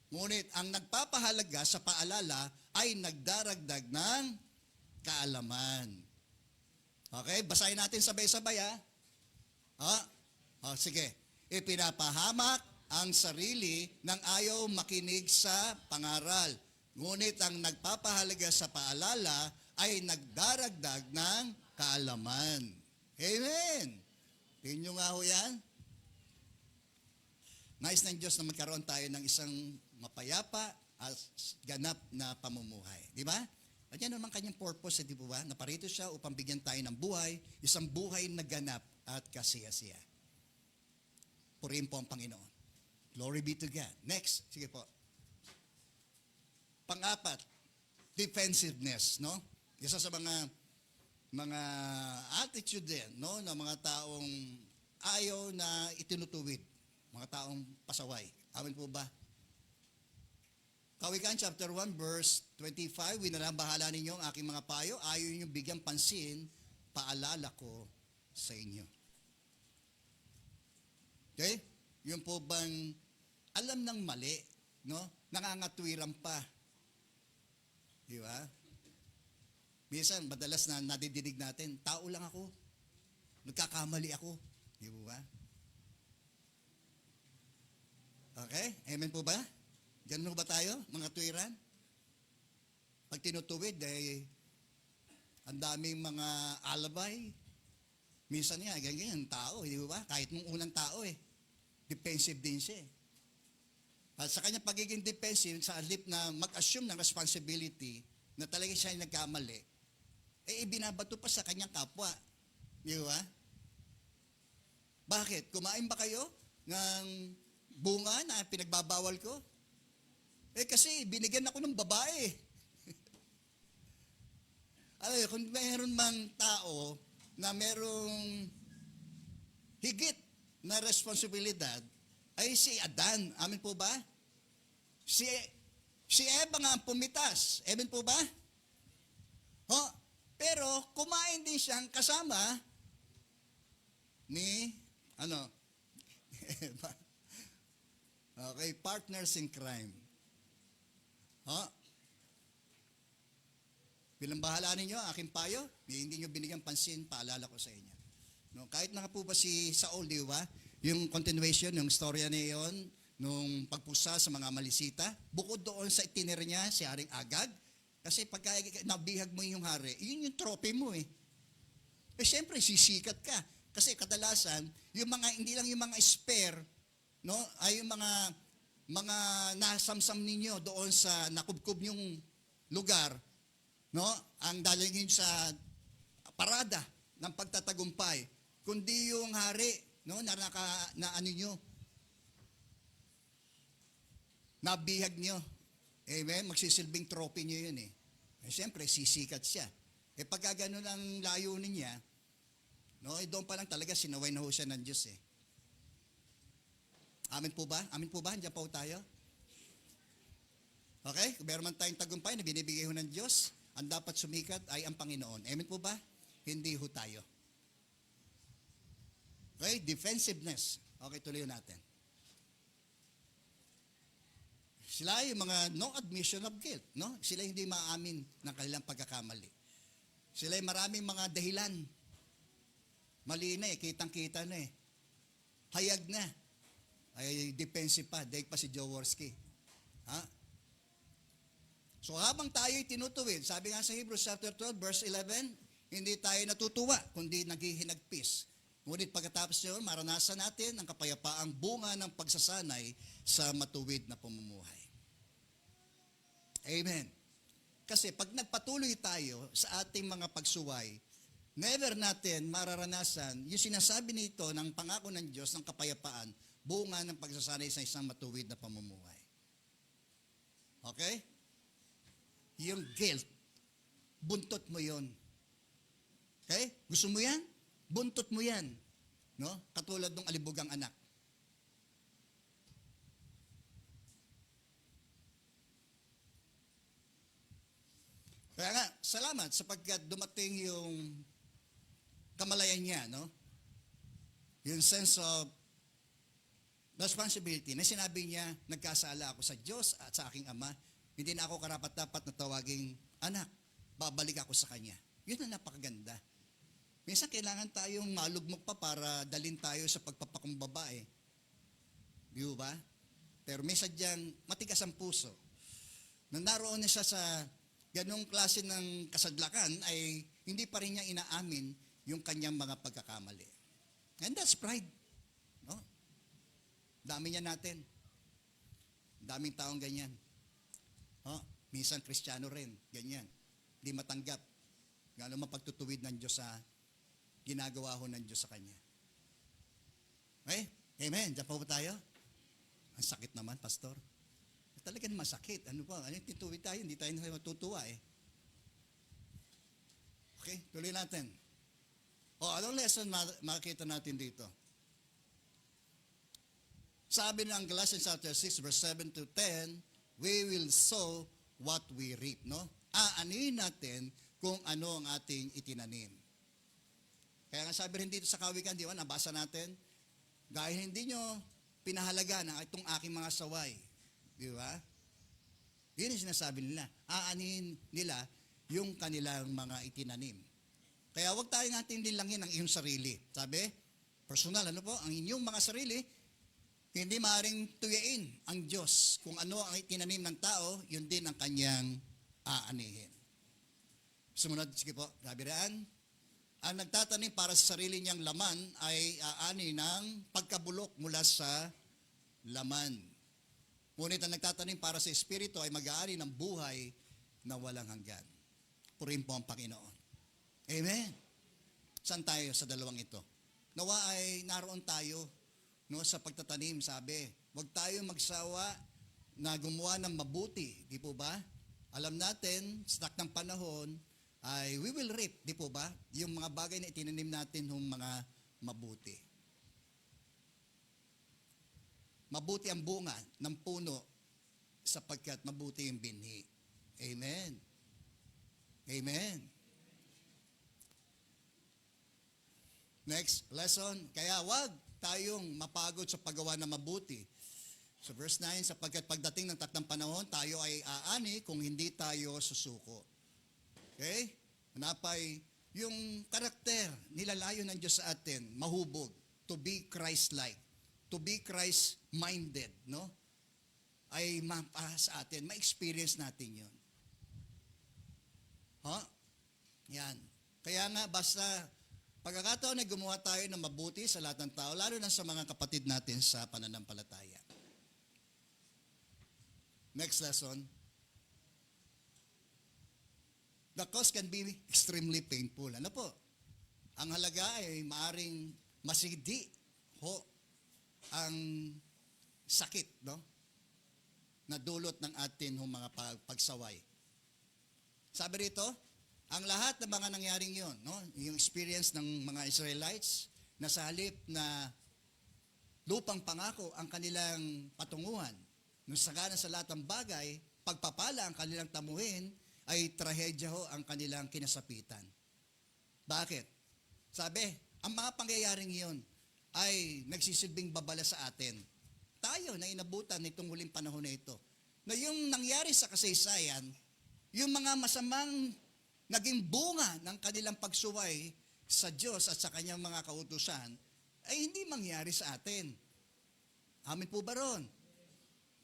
Ngunit ang nagpapahalaga sa paalala ay nagdaragdag ng kaalaman. Okay? Basahin natin sabay-sabay, ha? Sige. Ipinapahamak ang sarili ng ayaw makinig sa pangaral. Ngunit ang nagpapahalaga sa paalala ay nagdaragdag ng kaalaman. Amen! Tingin nyo nga ho yan? Nais ng Diyos na magkaroon tayo ng isang mapayapa at ganap na pamumuhay. Di ba? At yan naman kanyang purpose, di ba? Naparito siya upang bigyan tayo ng buhay, isang buhay na ganap at kasiyasiya. Purihin po ang Panginoon. Glory be to God. Next, sige po. Pang-apat, defensiveness, no? Isa sa mga attitude din, no, ng mga taong ayaw na itinutuwid, mga taong pasaway. Amin po ba? Kawikaan chapter 1 verse 25, winalabahala ninyo ang aking mga payo, ayaw ninyong bigyang pansin, paalala ko sa inyo. Okay? Yung po bang alam ng mali, no? Nangangatwiran pa. Di ba? Minsan, madalas na nadidinig natin, tao lang ako. Nagkakamali ako. Di ba? Okay? Amen po ba? Ganun ba tayo, mga tuwiran? Pag tinutuwid, ang daming mga alabay. Minsan nga, ganyan, tao, di ba? Kahit nung unang tao, defensive din siya. At sa kanya pagiging defensive, sa halip na mag-assume ng responsibility na talaga siya ay nagkamali, ibinabato pa sa kanyang kapwa. Di ba? Bakit? Kumain ba kayo ng bunga na pinagbabawal ko? Kasi binigyan ako ng babae. Alam mo, kung mayroon mang tao na merong higit na responsibilidad, ay si Adan. Amin po ba? Si Eva nga ang pumitas. Amin po ba? Pero kumain din siyang kasama ni, Eva. Okay, partners in crime. Bilang bahala ninyo, aking payo, hindi nyo binigyan pansin, paalala ko sa inyo. No, kahit na po ba si Saul, di ba? Yung continuation, yung storya niya yun, nung pagpusa sa mga malisita, bukod doon sa itinir niya si Haring Agag, kasi pagka nabihag mo yung hari, yun yung trophy mo siyempre, sisikat ka. Kasi kadalasan, yung mga, hindi lang yung mga spare, no, ay yung mga nasamsam ninyo doon sa nakubkob yung lugar, no, ang dalingin sa parada ng pagtatagumpay, kundi yung hari, no, na ano nyo, nabihag nyo. Amen? Magsisilbing trophy nyo yun siyempre, sisikat siya. Pagka ganun ang layunin niya, no, doon pa lang talaga sinaway na ho siya ng Diyos Amin po ba? Amin po ba? Andiyan po tayo? Okay? Kung meron man tayong tagumpay na binibigay ho ng Diyos, ang dapat sumikat ay ang Panginoon. Amen po ba? Hindi ho tayo. Okay? Defensiveness. Okay, tuloy natin. Sila yung mga no admission of guilt. No? Sila hindi maamin ng kanilang pagkakamali. Sila yung maraming mga dahilan. Mali na kitang-kita na Hayag na. Ay defensive pa, daig pa si Jaworski. So habang tayo'y tinutuwid, sabi nga sa Hebrews chapter 12, verse 11, hindi tayo natutuwa, kundi naghihinagpis. Ngunit pagkatapos yun, maranasan natin ang kapayapaang bunga ng pagsasanay sa matuwid na pamumuhay. Amen. Kasi pag nagpatuloy tayo sa ating mga pagsuway, never natin mararanasan yung sinasabi nito ng pangako ng Diyos ng kapayapaan, bunga ng pagsasanay sa isang matuwid na pamumuhay. Okay? Yung guilt, buntot mo yon. Okay? Gusto mo yan? Buntot mo yan. No? Katulad ng alibugang anak. Kaya nga, salamat sapagkat dumating yung kamalayan niya, no? Yung sense of responsibility na sinabi niya, nagkasala ako sa Diyos at sa aking Ama, hindi na ako karapat-dapat na tawaging anak. Babalik ako sa Kanya. Yun ang napakaganda. Minsan kailangan tayong malugmok pa para dalin tayo sa pagpapakumbaba Di ba? Pero may sadyang matigas ang puso. Nang naroon na siya sa ganong klase ng kasadlakan, ay hindi pa rin niya inaamin yung kanyang mga pagkakamali. And that's pride. No? Dami niya natin. Daming taong ganyan. Minsan Kristiyano rin, ganyan. Di matanggap. Gano'n mapagtutuwid ng Diyos sa ginagawa ho ng Diyos sa Kanya. Okay? Amen. Diyan po ba tayo? Ang sakit naman, Pastor. Talagang masakit. Ano ba? Ano tituwid tayo? Hindi tayo matutuwa Okay, tuloy natin. Anong lesson makikita natin dito? Sabi ng Galatians chapter 6, verse 7 to 10, we will sow what we reap, no? Aanihin natin kung ano ang ating itinanim. Kaya nga sabi rin dito sa Kawikan, di ba, nabasa natin, gaya hindi nyo pinahalaga na itong aking mga saway. Di ba? Yun yung sinasabi nila. Aanihin nila yung kanilang mga itinanim. Kaya huwag tayo natin nilangin ang iyong sarili. Sabi, personal, ano po, ang inyong mga sarili, hindi maaaring tuyain ang Diyos. Kung ano ang itinanim ng tao, yun din ang kanyang aanihin. Sumunod, sige po, sabi riyan, ang nagtatanim para sa sarili niyang laman ay aani ng pagkabulok mula sa laman. Ngunit ang nagtatanim para sa Espiritu ay mag-aani ng buhay na walang hanggan. Purihin po ang Panginoon. Amen. Saan tayo sa dalawang ito? Nawa ay naroon tayo, no, sa pagtatanim, sabi. Huwag tayo magsawa na gumawa ng mabuti. Di po ba? Alam natin, sa takdang panahon, ay we will reap, di po ba? Yung mga bagay na itinanim natin ng mga mabuti. Mabuti ang bunga ng puno sapagkat mabuti yung binhi. Amen. Amen. Next lesson, kaya wag tayong mapagod sa paggawa ng mabuti. So verse 9, sapagkat pagdating ng takdang panahon, tayo ay aani kung hindi tayo susuko. Okay? Hanapay, yung karakter, nilalayo ng Diyos sa atin, mahubog, to be Christ-like, to be Christ-minded, no? Ay mapa sa atin, ma-experience natin yun. Yan. Kaya nga, basta pagkakataon na gumawa tayo ng mabuti sa lahat ng tao, lalo na sa mga kapatid natin sa pananampalataya. Next lesson. The cause can be extremely painful. Ano po? Ang halaga ay maaring masigdi ang sakit, no? Na dulot ng atin mga pagsaway. Sabi rito, ang lahat ng mga nangyaring yon, no? Yung experience ng mga Israelites na sa halip na lupang pangako ang kanilang patunguhan, nung sagana sa lahat ng bagay, pagpapala ang kanilang tamuhin, ay trahedya ang kanilang kinasapitan. Bakit? Sabi, ang mga pangyayaring iyon ay nagsisilbing babala sa atin. Tayo na inabutan nitong huling panahon na ito, na yung nangyari sa kasaysayan, yung mga masamang naging bunga ng kanilang pagsuway sa Diyos at sa kanyang mga kautusan, ay hindi mangyari sa atin. Amin po ba ron?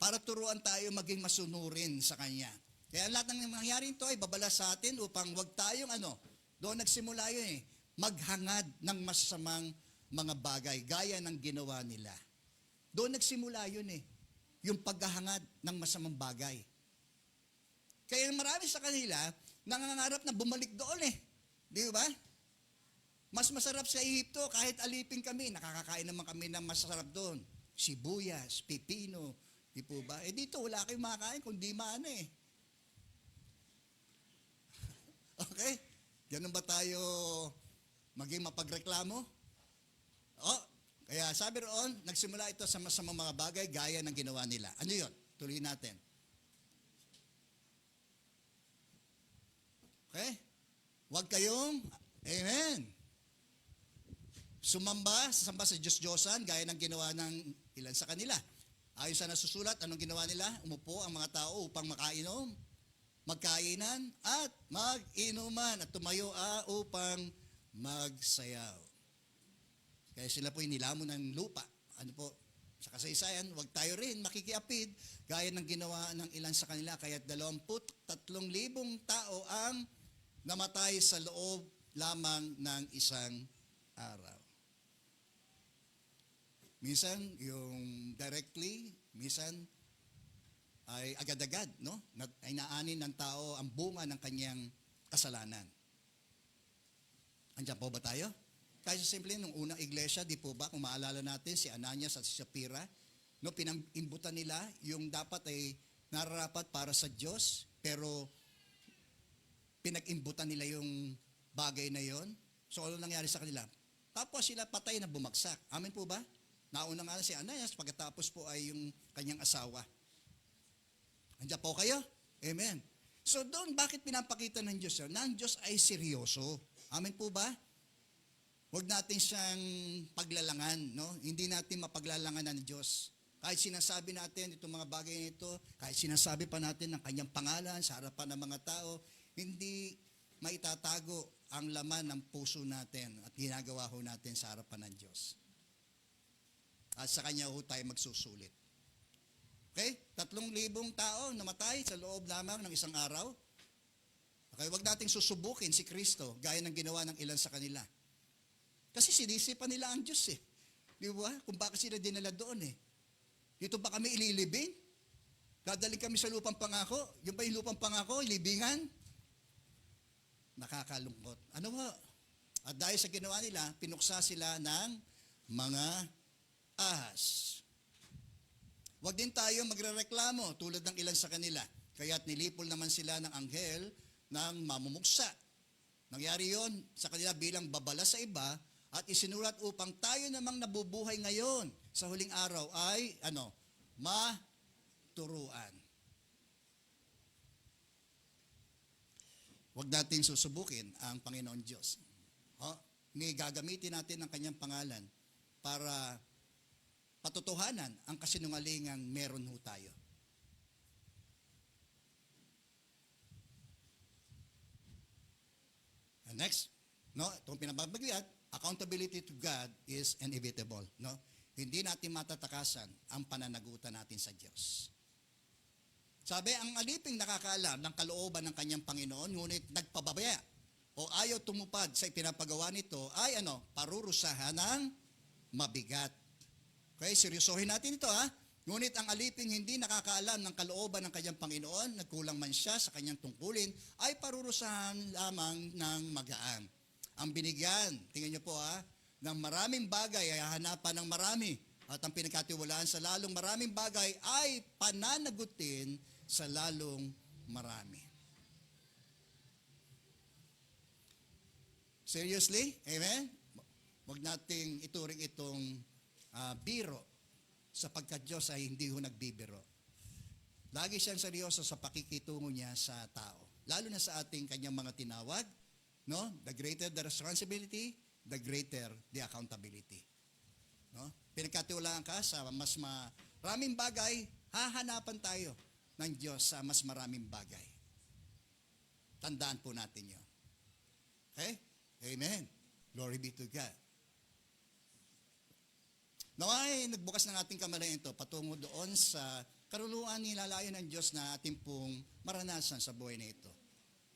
Para turuan tayo maging masunurin sa Kanya. Kaya lahat ng mangyayari ito ay babala sa atin upang wag tayong doon nagsimula yun maghangad ng masamang mga bagay, gaya ng ginawa nila. Doon nagsimula yun yung paghahangad ng masamang bagay. Kaya marami sa kanila, nangangarap na bumalik doon Di ba? Mas masarap sa Ehipto, kahit alipin kami, nakakakain naman kami ng masarap doon. Sibuyas, pipino, di po ba? Dito wala kayong makakain kundi maano Okay? Ganun ba tayo maging mapagreklamo? Kaya sabi roon, nagsimula ito sa masamang mga bagay gaya ng ginawa nila. Ano yun? Tuloy natin. Okay? Huwag kayong, amen, sasamba sa Diyos-Diyosan gaya ng ginawa ng ilan sa kanila. Ayon sa nasusulat, anong ginawa nila? Umupo ang mga tao upang makainom, magkainan at mag-inuman at tumayo upang magsayaw. Kaya sila po'y nilamon ng lupa. Ano po? Sa kasaysayan, huwag tayo rin makikiapid gaya ng ginawa ng ilan sa kanila. Kaya 23,000 tao ang namatay sa loob lamang ng isang araw. Minsan, yung directly, minsan, ay agad-agad, no? Ay naanin ng tao ang bunga ng kanyang kasalanan. Andiyan po ba tayo? Kaya simple, nung unang iglesia, di po ba, kung maalala natin, si Ananias at si Sapphira, no, pinag-imbutan nila yung dapat ay nararapat para sa Diyos, pero pinag-imbutan nila yung bagay na yon. So ano nangyari sa kanila? Tapos sila patay na bumagsak. Amen po ba? Nauna nga si Ananias, pagkatapos po ay yung kanyang asawa. Andiyan po kayo? Amen. So doon, bakit pinapakita ng Diyos yun? Na ang Diyos ay seryoso. Amen po ba? Huwag natin siyang paglalangan, no? Hindi natin mapaglalangan ng Diyos. Kahit sinasabi natin itong mga bagay na ito, kahit sinasabi pa natin ng kanyang pangalan sa harapan ng mga tao, hindi maitatago ang laman ng puso natin at ginagawa ho natin sa harapan ng Diyos. At sa kanya ho tayo magsusulit. Okay? 3,000 tao namatay sa loob lamang ng isang araw. Okay, wag nating susubukin si Kristo gaya ng ginawa ng ilan sa kanila. Kasi sinisipan nila ang Diyos eh. Di ba? Kung bakit sila dinala doon eh. Dito ba kami ililibing? Dadali kami sa lupang pangako? Yung ba yung lupang pangako? Ilibingan? Nakakalungkot. Ano ba? At dahil sa ginawa nila, pinuksa sila ng mga ahas. Huwag din tayo magrereklamo tulad ng ilan sa kanila. Kaya't nilipol naman sila ng anghel ng mamumuksa. Nangyari yon sa kanila bilang babala sa iba at isinulat upang tayo namang nabubuhay ngayon sa huling araw ay maturuan. Huwag natin susubukin ang Panginoon Diyos. Gagamitin natin ang kanyang pangalan para patotohanan ang kasinungalingang meron ho tayo. And next, itong pinababagyan, accountability to God is inevitable. Hindi natin matatakasan ang pananagutan natin sa Diyos. Sabi, ang aliping nakakaalam ng kalooban ng kanyang Panginoon, ngunit nagpababaya o ayaw tumupad sa ipinapagawa nito ay parurusahan ng mabigat. Okay, seryosohin natin ito Ngunit ang aliping hindi nakakaalam ng kalooban ng kanyang Panginoon, nagkulang man siya sa kanyang tungkulin, ay parurusahan lamang ng magaan. Ang binigyan, tingnan niyo po ng maraming bagay ay hahanapan ng marami. At ang pinagkatiwalaan sa lalong maraming bagay ay pananagutin sa lalong marami. Seriously? Amen? Huwag nating ituring itong biro sapagkat Diyos ay hindi ho nagbibiro. Lagi siyang seryoso sa pakikitungo niya sa tao. Lalo na sa ating kanyang mga tinawag, the greater the responsibility, the greater the accountability. Pinagkatiwalaan ka sa mas maraming bagay, hahanapan tayo ng Diyos sa mas maraming bagay. Tandaan po natin yun. Okay? Amen. Glory be to God. Naway, nagbukas ng ating kamalayan ito patungo doon sa karunungan nilalayo ng Diyos na ating pong maranasan sa buhay na ito.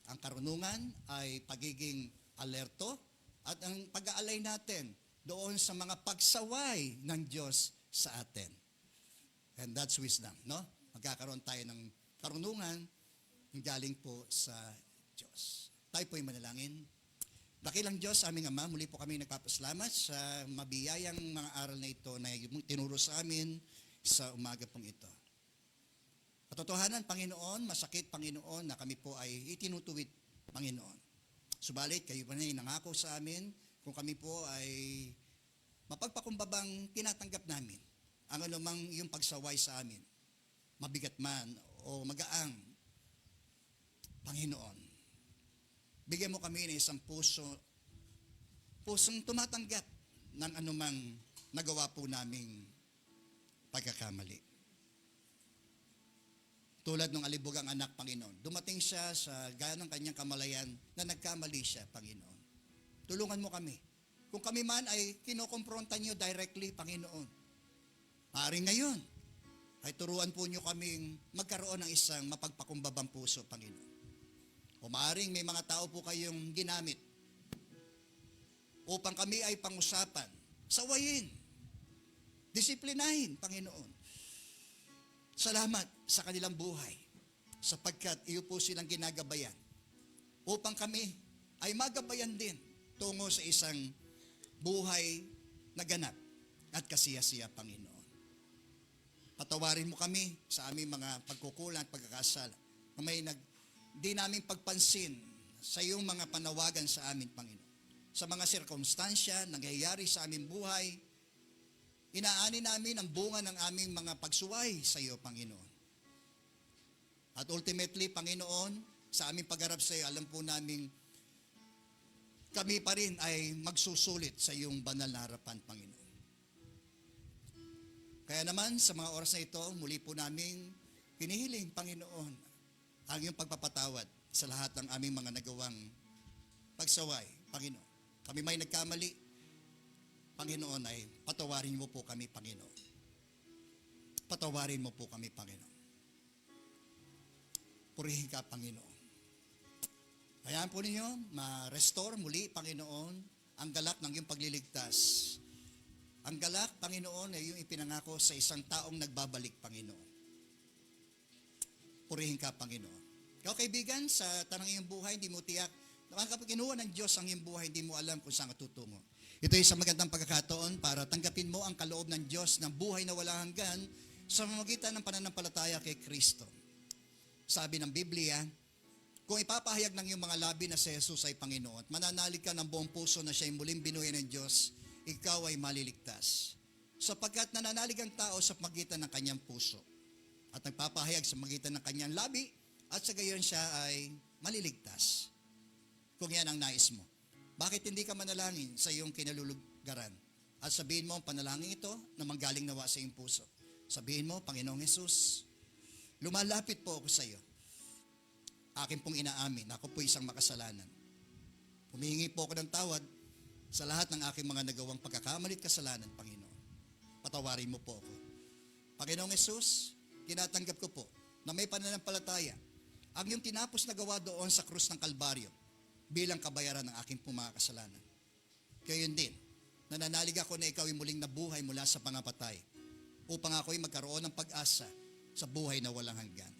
Ang karunungan ay pagiging alerto at ang pag-aalay natin doon sa mga pagsaway ng Diyos sa atin. And that's wisdom, Magkakaroon tayo ng karunungan galing po sa Diyos. Tayo po'y manalangin. Dakilang Diyos, aming Ama, muli po kami nagpapasalamat sa mabiyayang mga aral na ito na tinuro sa amin sa umaga pong ito. Katotohanan, Panginoon, masakit, Panginoon, na kami po ay itinutuwid, Panginoon. Subalit, kayo pa na nangako sa amin kung kami po ay mapagpakumbabang tinatanggap namin ang anumang iyong pagsaway sa amin, mabigat man o magaang, Panginoon. Bigyan mo kami ng isang pusong tumatanggap ng anumang nagawa po naming pagkakamali. Tulad ng alibugang anak, Panginoon, dumating siya sa gaya ng kanyang kamalayan na nagkamali siya, Panginoon. Tulungan mo kami. Kung kami man ay kinokompronta niyo directly, Panginoon, maaaring ngayon ay turuan po niyo kaming magkaroon ng isang mapagpakumbabang puso, Panginoon. O maaaring may mga tao po kayong ginamit upang kami ay pangusapan, sawayin, disiplinahin, Panginoon. Salamat sa kanilang buhay sapagkat iyo po silang ginagabayan upang kami ay magabayan din tungo sa isang buhay na ganap at kasiyasiya, Panginoon. Patawarin mo kami sa aming mga pagkukulang at pagkakasala. Kung may di namin pagpansin sa iyong mga panawagan sa amin, Panginoon. Sa mga sirkumstansya, nangyayari sa aming buhay, inaani namin ang bunga ng aming mga pagsuway sa iyo, Panginoon. At ultimately, Panginoon, sa aming pagharap sa iyo, alam po namin kami pa rin ay magsusulit sa iyong banal na harapan, Panginoon. Kaya naman, sa mga oras na ito, muli po namin hinihiling, Panginoon, ang iyong pagpapatawad sa lahat ng aming mga nagawang pagsaway, Panginoon. Kami may nagkamali, Panginoon, ay patawarin mo po kami, Panginoon. Patawarin mo po kami, Panginoon. Purihin ka, Panginoon. Hayaan po ninyo, ma-restore muli, Panginoon, ang galak ng iyong pagliligtas. Ang galak, Panginoon, ay yung ipinangako sa isang taong nagbabalik, Panginoon. Purihin ka, Panginoon. Ikaw, kaibigan, sa tanang iyong buhay, hindi mo tiyak, kapag kinuha ng Diyos ang iyong buhay, hindi mo alam kung saan ka tutungo. Ito ay isang magandang pagkakataon para tanggapin mo ang kaloob ng Diyos ng buhay na walang hanggan sa pamamagitan ng pananampalataya kay Kristo. Sabi ng Biblia, kung ipapahayag ng iyong mga labi na si Jesus ay Panginoon at mananalig ka ng buong puso na siya ay muling binuhay ng Diyos, ikaw ay maliligtas. Sapagkat nananalig ang tao sa pagitan ng kanyang puso at nagpapahayag sa pagitan ng kanyang labi at sa gayon siya ay maliligtas. Kung yan ang nais mo. Bakit hindi ka manalangin sa iyong kinalulugaran? At sabihin mo ang panalangin ito na manggaling nawa sa iyong puso. Sabihin mo, Panginoong Jesus, lumalapit po ako sa iyo. Akin pong inaamin, ako po isang makasalanan. Humihingi po ako ng tawad sa lahat ng aking mga nagawang pagkakamali at kasalanan, Panginoon. Patawarin mo po ako. Panginoong Jesus, tinatanggap ko po na may pananampalataya ang iyong tinapos na gawa doon sa krus ng Kalbaryo bilang kabayaran ng aking pong mga kasalanan. Gayon din, nananalig ako na ikaw ay muling nabuhay mula sa pangapatay upang ako ay magkaroon ng pag-asa sa buhay na walang hanggan.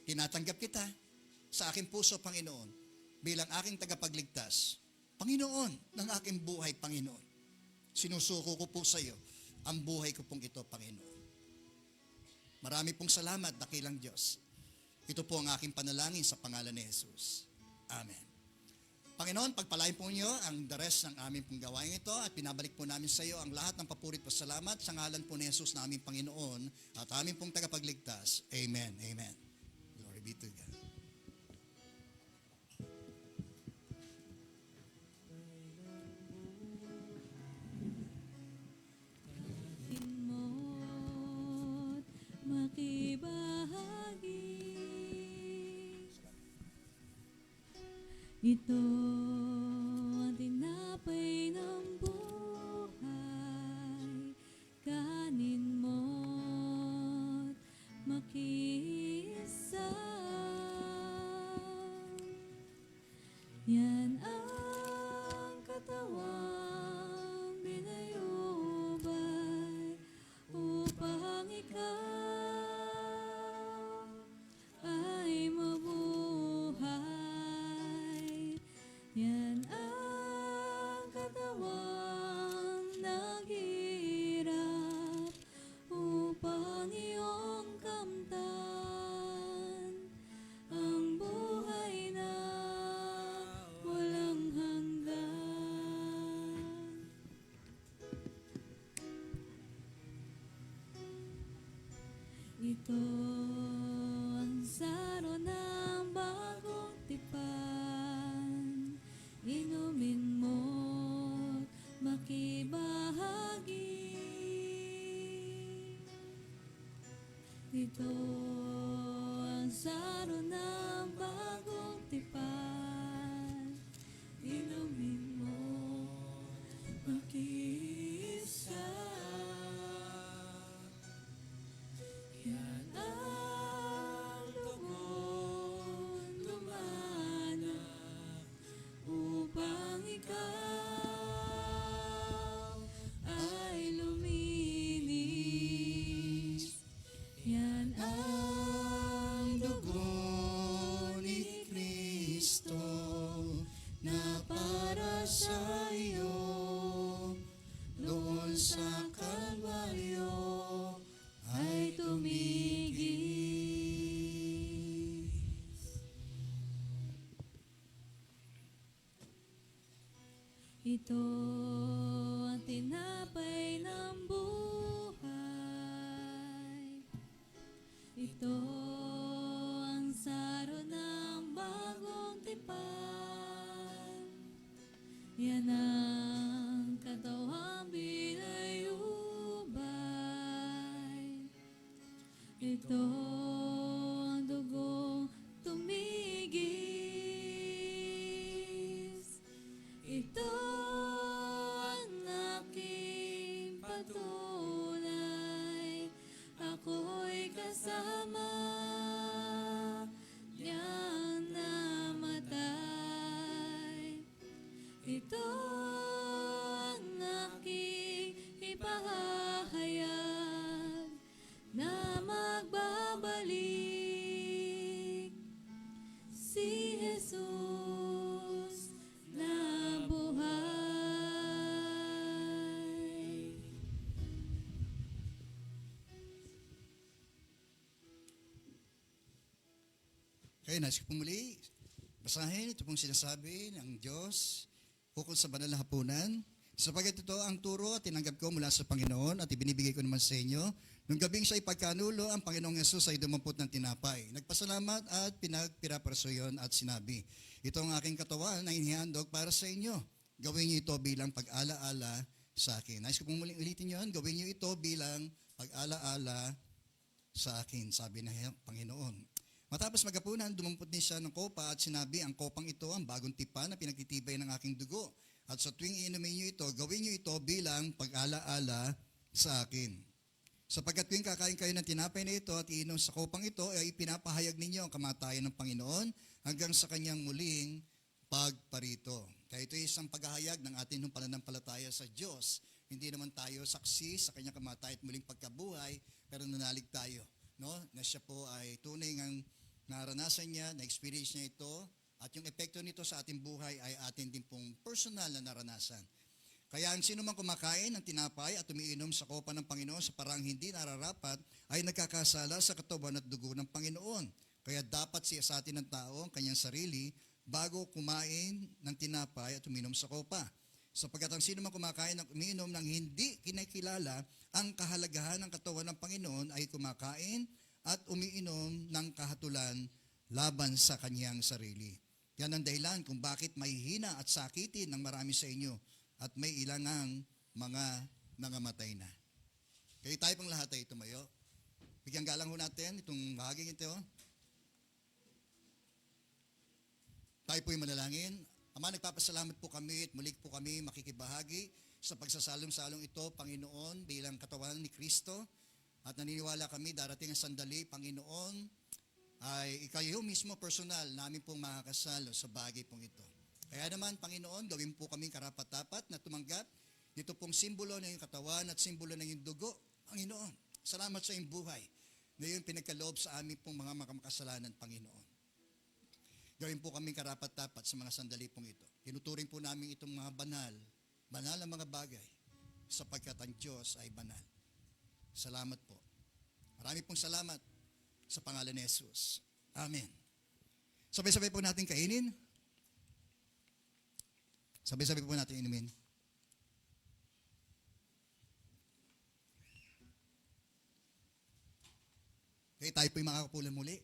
Tinatanggap kita sa aking puso, Panginoon, bilang aking tagapagligtas. Panginoon ng aking buhay, Panginoon. Sinusuko ko po sa iyo ang buhay ko pong ito, Panginoon. Marami pong salamat, dakilang Diyos. Ito po ang aking panalangin sa pangalan ni Jesus. Amen. Panginoon, pagpalain po niyo ang the rest ng aming pong gawain ito at pinabalik po namin sa iyo ang lahat ng papurit po salamat sa ngalan po ni Jesus na aming Panginoon at aming pong tagapagligtas. Amen. Amen. Glory be to God. Ito ang tinapay ng buhay, kanin mo't makisa. Yan ang katawang binayubay upang ikaw ay mabuhay. Yan ang katawang naghirap upang iyong kamtan ang buhay na walang hanggan. Ito ang saro ng bagong tipan, inumin mo't makibahagi. Ito ang saro ng bagong tipan, inumin mo't makisa. Yan ang dugon lumanap upang ikaw ay luminis. Yan ang dugo ni Kristo na para Ito ang tinapay ng buhay. Ito ang saro ng bagong tipan. Yan ang katawang binayubay. Ito ang dugong tumigis. Ito ang aking patunay. Ako'y kasama niyang namatay. Ito ang aking ipahahayag na magbabalik si Jesus na buhay. Okay, nais ko muli basahin ito pong sinasabi ng Diyos ukol sa banal na hapunan. Sapagat ito ang turo at tinanggap ko mula sa Panginoon at ibinibigay ko naman sa inyo. Nung gabing siya ipagkanulo, ang Panginoong Yesus ay dumampot ng tinapay. Nagpasalamat at pinagpirapraso yun at sinabi, ito ang aking katawan na inihandog para sa inyo. Gawin niyo ito bilang pag-alaala sa akin. Nais ko pong muling ulitin yun. Gawin niyo ito bilang pag-alaala sa akin, sabi ng Panginoon. Matapos magapunan, dumampot din siya ng kopa at sinabi, ang kopang ito ang bagong tipan na pinagtitibay ng aking dugo. At sa tuwing inumin niyo ito, gawin niyo ito bilang pag-alaala sa akin. Sapagkat tuwing kakain kayo ng tinapay na ito at iinom sa kopang ito, ay pinapahayag ninyo ang kamatayan ng Panginoon hanggang sa kanyang muling pagparito. Kaya ito ay isang paghahayag ng ating pananampalataya sa Diyos. Hindi naman tayo saksi sa kanyang kamatayan at muling pagkabuhay, pero nanalig tayo. No? Na siya po ay tunay ngang naranasan niya, na-experience niya ito, at yung epekto nito sa ating buhay ay atin din pong personal na naranasan. Kaya ang sino man kumakain ng tinapay at umiinom sa kopa ng Panginoon sa parang hindi nararapat ay nagkakasala sa katawan at dugo ng Panginoon. Kaya dapat siya sa atin ng tao ang kanyang sarili bago kumain ng tinapay at uminom sa kopa. Sapagkat ang sino man kumakain at umiinom ng hindi kinakilala ang kahalagahan ng katawan ng Panginoon ay kumakain at umiinom ng kahatulan laban sa kanyang sarili. Yan ang dahilan kung bakit may hina at sakitin ng marami sa inyo at may ilangang mga nangamatay na. Kaya tayo pang lahat ay tumayo. Bigyan galang ho natin itong bahaging ito. Tayo po'y manalangin. Ama, nagpapasalamat po kami at muli po kami makikibahagi sa pagsasalong-salong ito, Panginoon, bilang katawan ni Kristo. At naniniwala kami darating ang sandali, Panginoon, ay ikayo mismo personal namin pong makakasalo sa bagay pong ito. Kaya naman, Panginoon, gawin po kaming karapat-dapat na tumanggap dito pong simbolo ng iyong katawan at simbolo ng iyong dugo. Panginoon, salamat sa iyong buhay na iyong pinagkaloob sa amin pong mga makasalanan, Panginoon. Gawin po kaming karapat-dapat sa mga sandali pong ito. Tinuturing po namin itong mga banal na mga bagay sapagkat ang Diyos ay banal. Salamat po. Marami pong salamat sa pangalan ni Jesus. Amen. Sabay-sabay po natin kainin. Sabay-sabay po natin inumin. Okay, tayo po'y makakapulan muli.